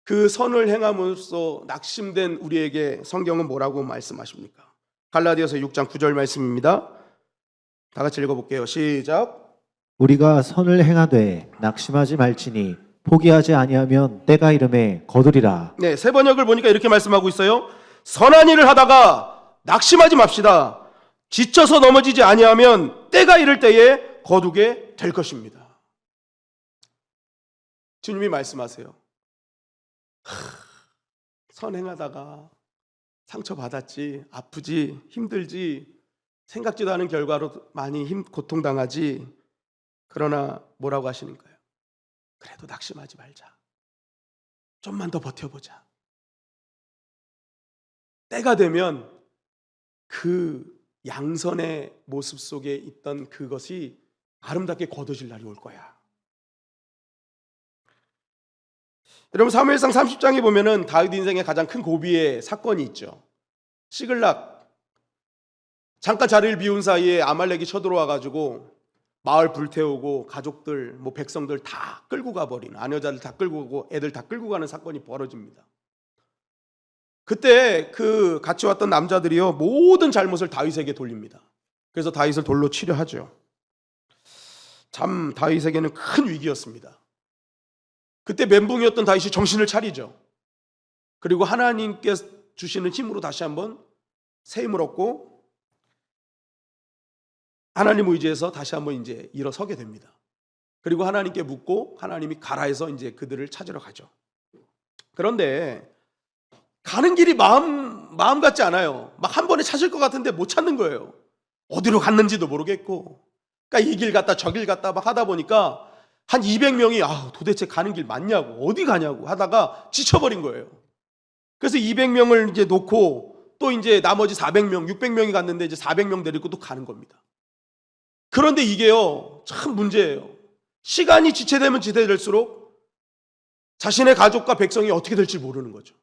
그 선을 행함으로써 낙심된 우리에게 성경은 뭐라고 말씀하십니까? 갈라디아서 6장 9절 말씀입니다. 다 같이 읽어볼게요. 시작. 우리가 선을 행하되 낙심하지 말지니 포기하지 아니하면 때가 이름에 거두리라. 네, 세 번역을 보니까 이렇게 말씀하고 있어요. 선한 일을 하다가 낙심하지 맙시다. 지쳐서 넘어지지 아니하면 때가 이를 때에 거두게 될 것입니다. 주님이 말씀하세요. 선행하다가 상처받았지, 아프지, 힘들지, 생각지도 않은 결과로 많이 고통당하지. 그러나 뭐라고 하시는 거예요? 그래도 낙심하지 말자. 좀만 더 버텨보자. 때가 되면 그 양선의 모습 속에 있던 그것이 아름답게 거둬질 날이 올 거야. 여러분, 사무엘상 30장에 보면은 다윗 인생의 가장 큰 고비의 사건이 있죠. 시글락. 잠깐 자리를 비운 사이에 아말렉이 쳐들어와 가지고 마을 불태우고 가족들, 백성들 다 끌고 가버리는, 아녀자들 다 끌고 가고 애들 다 끌고 가는 사건이 벌어집니다. 그때 그 같이 왔던 남자들이요, 모든 잘못을 다윗에게 돌립니다. 그래서 다윗을 돌로 치려 하죠. 참 다윗에게는 큰 위기였습니다. 그때 멘붕이었던 다윗이 정신을 차리죠. 그리고 하나님께 주시는 힘으로 다시 한번 새 힘을 얻고 하나님 의지해서 다시 한번 이제 일어서게 됩니다. 그리고 하나님께 묻고 하나님이 가라 해서 이제 그들을 찾으러 가죠. 그런데 가는 길이 마음 같지 않아요. 막 한 번에 찾을 것 같은데 못 찾는 거예요. 어디로 갔는지도 모르겠고. 그러니까 이 길 갔다 저 길 갔다 막 하다 보니까 한 200명이 도대체 가는 길 맞냐고, 어디 가냐고 하다가 지쳐버린 거예요. 그래서 200명을 이제 놓고 또 이제 나머지 400명, 600명이 갔는데 이제 400명 데리고 또 가는 겁니다. 그런데 이게요, 참 문제예요. 시간이 지체되면 지체될수록 자신의 가족과 백성이 어떻게 될지 모르는 거죠.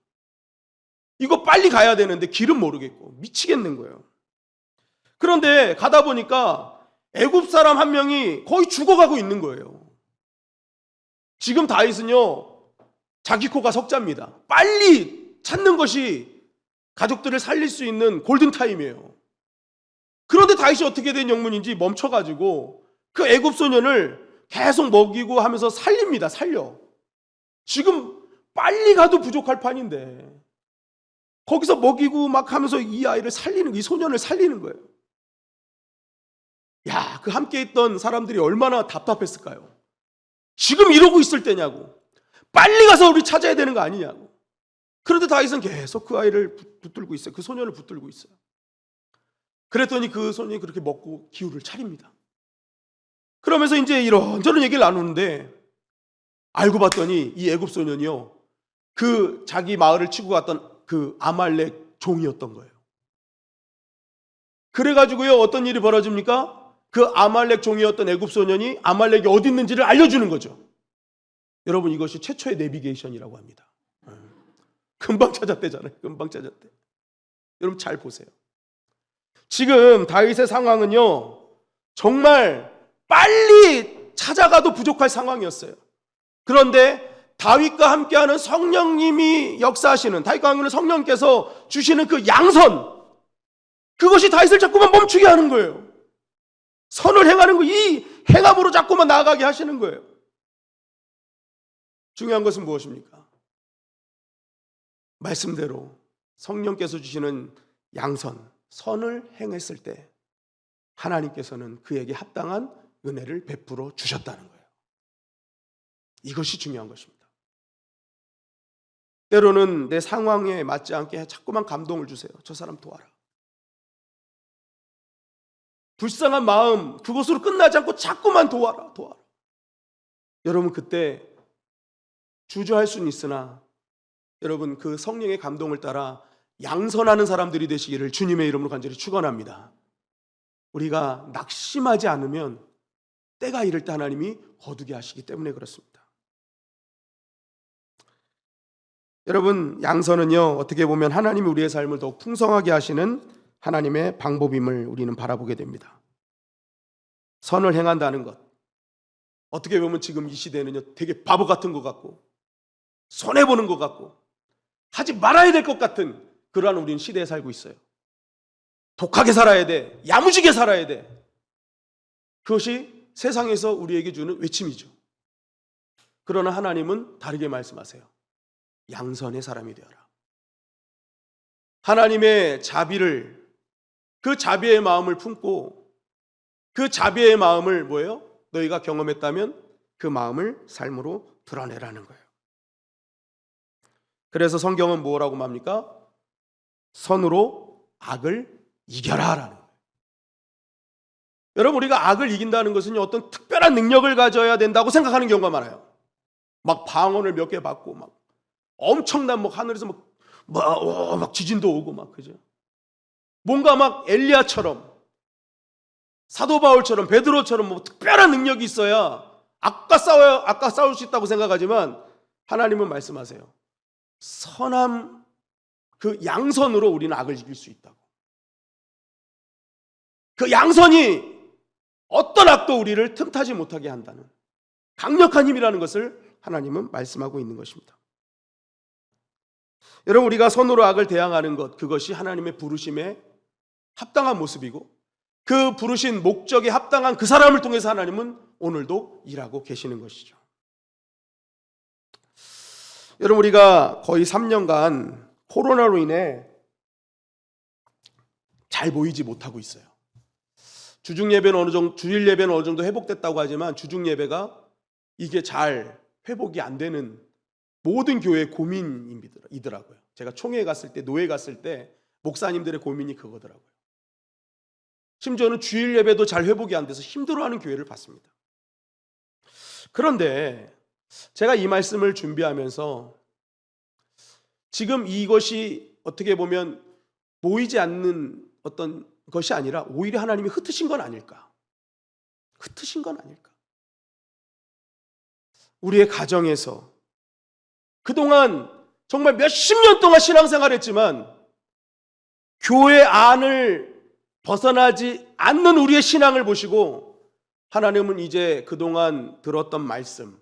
이거 빨리 가야 되는데 길은 모르겠고 미치겠는 거예요. 그런데 가다 보니까 애굽 사람 한 명이 거의 죽어가고 있는 거예요. 지금 다윗은요, 자기 코가 석자입니다. 빨리 찾는 것이 가족들을 살릴 수 있는 골든타임이에요. 그런데 다윗이 어떻게 된 영문인지 멈춰가지고 그 애굽 소년을 계속 먹이고 하면서 살립니다. 살려. 지금 빨리 가도 부족할 판인데 거기서 먹이고 막 하면서 이 아이를 살리는, 이 소년을 살리는 거예요. 야, 그 함께 있던 사람들이 얼마나 답답했을까요? 지금 이러고 있을 때냐고. 빨리 가서 우리 찾아야 되는 거 아니냐고. 그런데 다윗은 계속 그 아이를 붙들고 있어요. 그 소년을 붙들고 있어요. 그랬더니 그 소년이 그렇게 먹고 기울을 차립니다. 그러면서 이제 이런저런 얘기를 나누는데 알고 봤더니 이 애굽 소년이요, 그 자기 마을을 치고 갔던 그 아말렉 종이었던 거예요. 그래가지고요, 어떤 일이 벌어집니까? 그 아말렉 종이었던 애굽 소년이 아말렉이 어디 있는지를 알려주는 거죠. 여러분, 이것이 최초의 내비게이션이라고 합니다. 금방 찾았대잖아요. 금방 찾았대. 여러분 잘 보세요. 지금 다윗의 상황은요, 정말 빨리 찾아가도 부족할 상황이었어요. 그런데 다윗과 함께하는 성령님이 역사하시는, 다윗과 함께하는 성령께서 주시는 그 양선, 그것이 다윗을 자꾸만 멈추게 하는 거예요. 선을 행하는 거, 이 행함으로 자꾸만 나아가게 하시는 거예요. 중요한 것은 무엇입니까? 말씀대로 성령께서 주시는 양선, 선을 행했을 때 하나님께서는 그에게 합당한 은혜를 베풀어 주셨다는 거예요. 이것이 중요한 것입니다. 때로는 내 상황에 맞지 않게 자꾸만 감동을 주세요. 저 사람 도와라. 불쌍한 마음, 그것으로 끝나지 않고 자꾸만 도와라. 여러분, 그때 주저할 수는 있으나 여러분, 그 성령의 감동을 따라 양선하는 사람들이 되시기를 주님의 이름으로 간절히 축원합니다. 우리가 낙심하지 않으면 때가 이를 때 하나님이 거두게 하시기 때문에 그렇습니다. 여러분, 양선은요, 어떻게 보면 하나님이 우리의 삶을 더욱 풍성하게 하시는 하나님의 방법임을 우리는 바라보게 됩니다. 선을 행한다는 것, 어떻게 보면 지금 이 시대는요, 되게 바보 같은 것 같고 손해보는 것 같고 하지 말아야 될 것 같은 그러한 우리는 시대에 살고 있어요. 독하게 살아야 돼, 야무지게 살아야 돼. 그것이 세상에서 우리에게 주는 외침이죠. 그러나 하나님은 다르게 말씀하세요. 양선의 사람이 되어라. 하나님의 자비를, 그 자비의 마음을 품고 그 자비의 마음을 뭐예요? 너희가 경험했다면 그 마음을 삶으로 드러내라는 거예요. 그래서 성경은 뭐라고 말합니까? 선으로 악을 이겨라라는 거예요. 여러분, 우리가 악을 이긴다는 것은 어떤 특별한 능력을 가져야 된다고 생각하는 경우가 많아요. 막 방언을 몇 개 받고 막 엄청난 막 하늘에서 막 지진도 오고 막, 그죠? 뭔가 막 엘리야처럼, 사도 바울처럼, 베드로처럼 뭐 특별한 능력이 있어야 악과 싸울 수 있다고 생각하지만 하나님은 말씀하세요. 선함, 그 양선으로 우리는 악을 이길 수 있다고. 그 양선이 어떤 악도 우리를 틈타지 못하게 한다는 강력한 힘이라는 것을 하나님은 말씀하고 있는 것입니다. 여러분, 우리가 선으로 악을 대항하는 것, 그것이 하나님의 부르심에 합당한 모습이고 그 부르신 목적에 합당한 그 사람을 통해서 하나님은 오늘도 일하고 계시는 것이죠. 여러분, 우리가 거의 3년간 코로나로 인해 잘 모이지 못하고 있어요. 주중 예배는 어느 정도, 주일 예배는 어느 정도 회복됐다고 하지만 주중 예배가 이게 잘 회복이 안 되는 모든 교회의 고민이더라고요. 제가 총회 갔을 때, 노회 갔을 때 목사님들의 고민이 그거더라고요. 심지어는 주일 예배도 잘 회복이 안 돼서 힘들어하는 교회를 봤습니다. 그런데 제가 이 말씀을 준비하면서 지금 이것이 어떻게 보면 모이지 않는 어떤 것이 아니라 오히려 하나님이 흩으신 건 아닐까? 흩으신 건 아닐까? 우리의 가정에서 그동안 정말 몇십 년 동안 신앙생활을 했지만 교회 안을 벗어나지 않는 우리의 신앙을 보시고 하나님은 이제 그동안 들었던 말씀,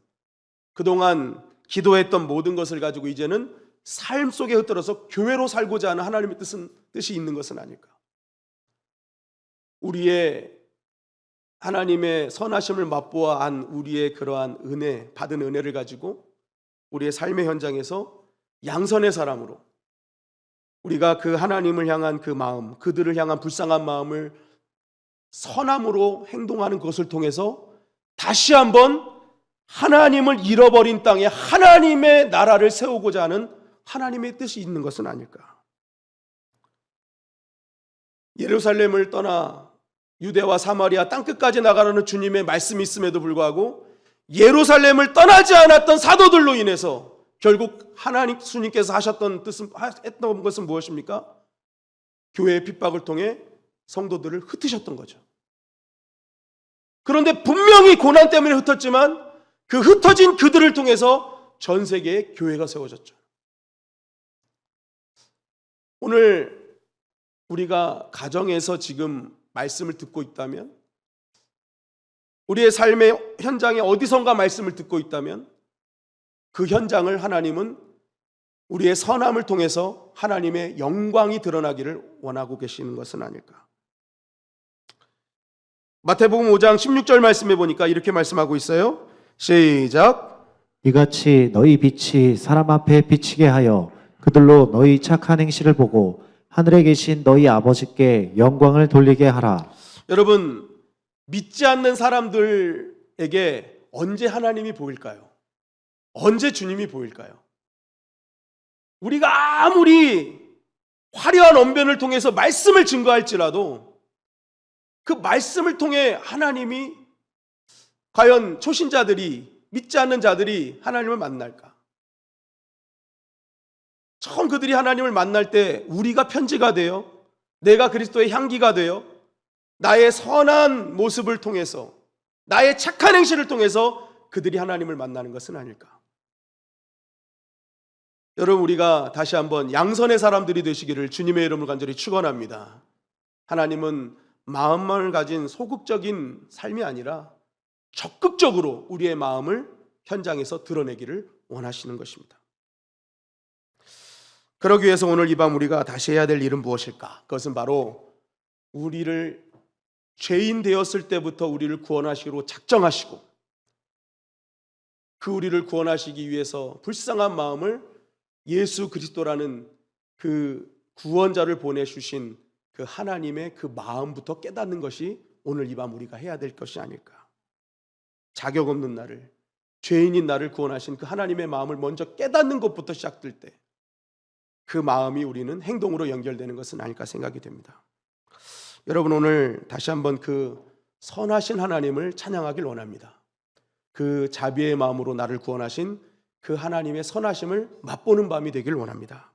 그동안 기도했던 모든 것을 가지고 이제는 삶 속에 흩어져서 교회로 살고자 하는 하나님의 뜻이 있는 것은 아닐까? 우리의 하나님의 선하심을 맛보아 안 우리의 그러한 은혜, 받은 은혜를 가지고 우리의 삶의 현장에서 양선의 사람으로 우리가 그 하나님을 향한 그 마음, 그들을 향한 불쌍한 마음을 선함으로 행동하는 것을 통해서 다시 한번 하나님을 잃어버린 땅에 하나님의 나라를 세우고자 하는 하나님의 뜻이 있는 것은 아닐까? 예루살렘을 떠나 유대와 사마리아 땅끝까지 나가라는 주님의 말씀이 있음에도 불구하고 예루살렘을 떠나지 않았던 사도들로 인해서 결국 하나님 주님께서 했던 것은 무엇입니까? 교회의 핍박을 통해 성도들을 흩으셨던 거죠. 그런데 분명히 고난 때문에 흩었지만 그 흩어진 그들을 통해서 전 세계에 교회가 세워졌죠. 오늘 우리가 가정에서 지금 말씀을 듣고 있다면, 우리의 삶의 현장에 어디선가 말씀을 듣고 있다면 그 현장을 하나님은 우리의 선함을 통해서 하나님의 영광이 드러나기를 원하고 계시는 것은 아닐까. 마태복음 5장 16절 말씀해 보니까 이렇게 말씀하고 있어요. 시작. 이같이 너희 빛이 사람 앞에 비치게 하여 그들로 너희 착한 행실을 보고 하늘에 계신 너희 아버지께 영광을 돌리게 하라. 여러분, 믿지 않는 사람들에게 언제 하나님이 보일까요? 언제 주님이 보일까요? 우리가 아무리 화려한 언변을 통해서 말씀을 증거할지라도 그 말씀을 통해 하나님이 과연 초신자들이, 믿지 않는 자들이 하나님을 만날까? 처음 그들이 하나님을 만날 때 우리가 편지가 되어, 내가 그리스도의 향기가 되어, 나의 선한 모습을 통해서, 나의 착한 행실을 통해서 그들이 하나님을 만나는 것은 아닐까? 여러분, 우리가 다시 한번 양선의 사람들이 되시기를 주님의 이름을 간절히 축원합니다. 하나님은 마음만을 가진 소극적인 삶이 아니라 적극적으로 우리의 마음을 현장에서 드러내기를 원하시는 것입니다. 그러기 위해서 오늘 이 밤 우리가 다시 해야 될 일은 무엇일까? 그것은 바로 우리를 죄인 되었을 때부터 우리를 구원하시기로 작정하시고 그 우리를 구원하시기 위해서 불쌍한 마음을 예수 그리스도라는 그 구원자를 보내주신 그 하나님의 그 마음부터 깨닫는 것이 오늘 이 밤 우리가 해야 될 것이 아닐까. 자격 없는 나를, 죄인인 나를 구원하신 그 하나님의 마음을 먼저 깨닫는 것부터 시작될 때 그 마음이 우리는 행동으로 연결되는 것은 아닐까 생각이 됩니다. 여러분, 오늘 다시 한번 그 선하신 하나님을 찬양하길 원합니다. 그 자비의 마음으로 나를 구원하신 그 하나님의 선하심을 맛보는 밤이 되길 원합니다.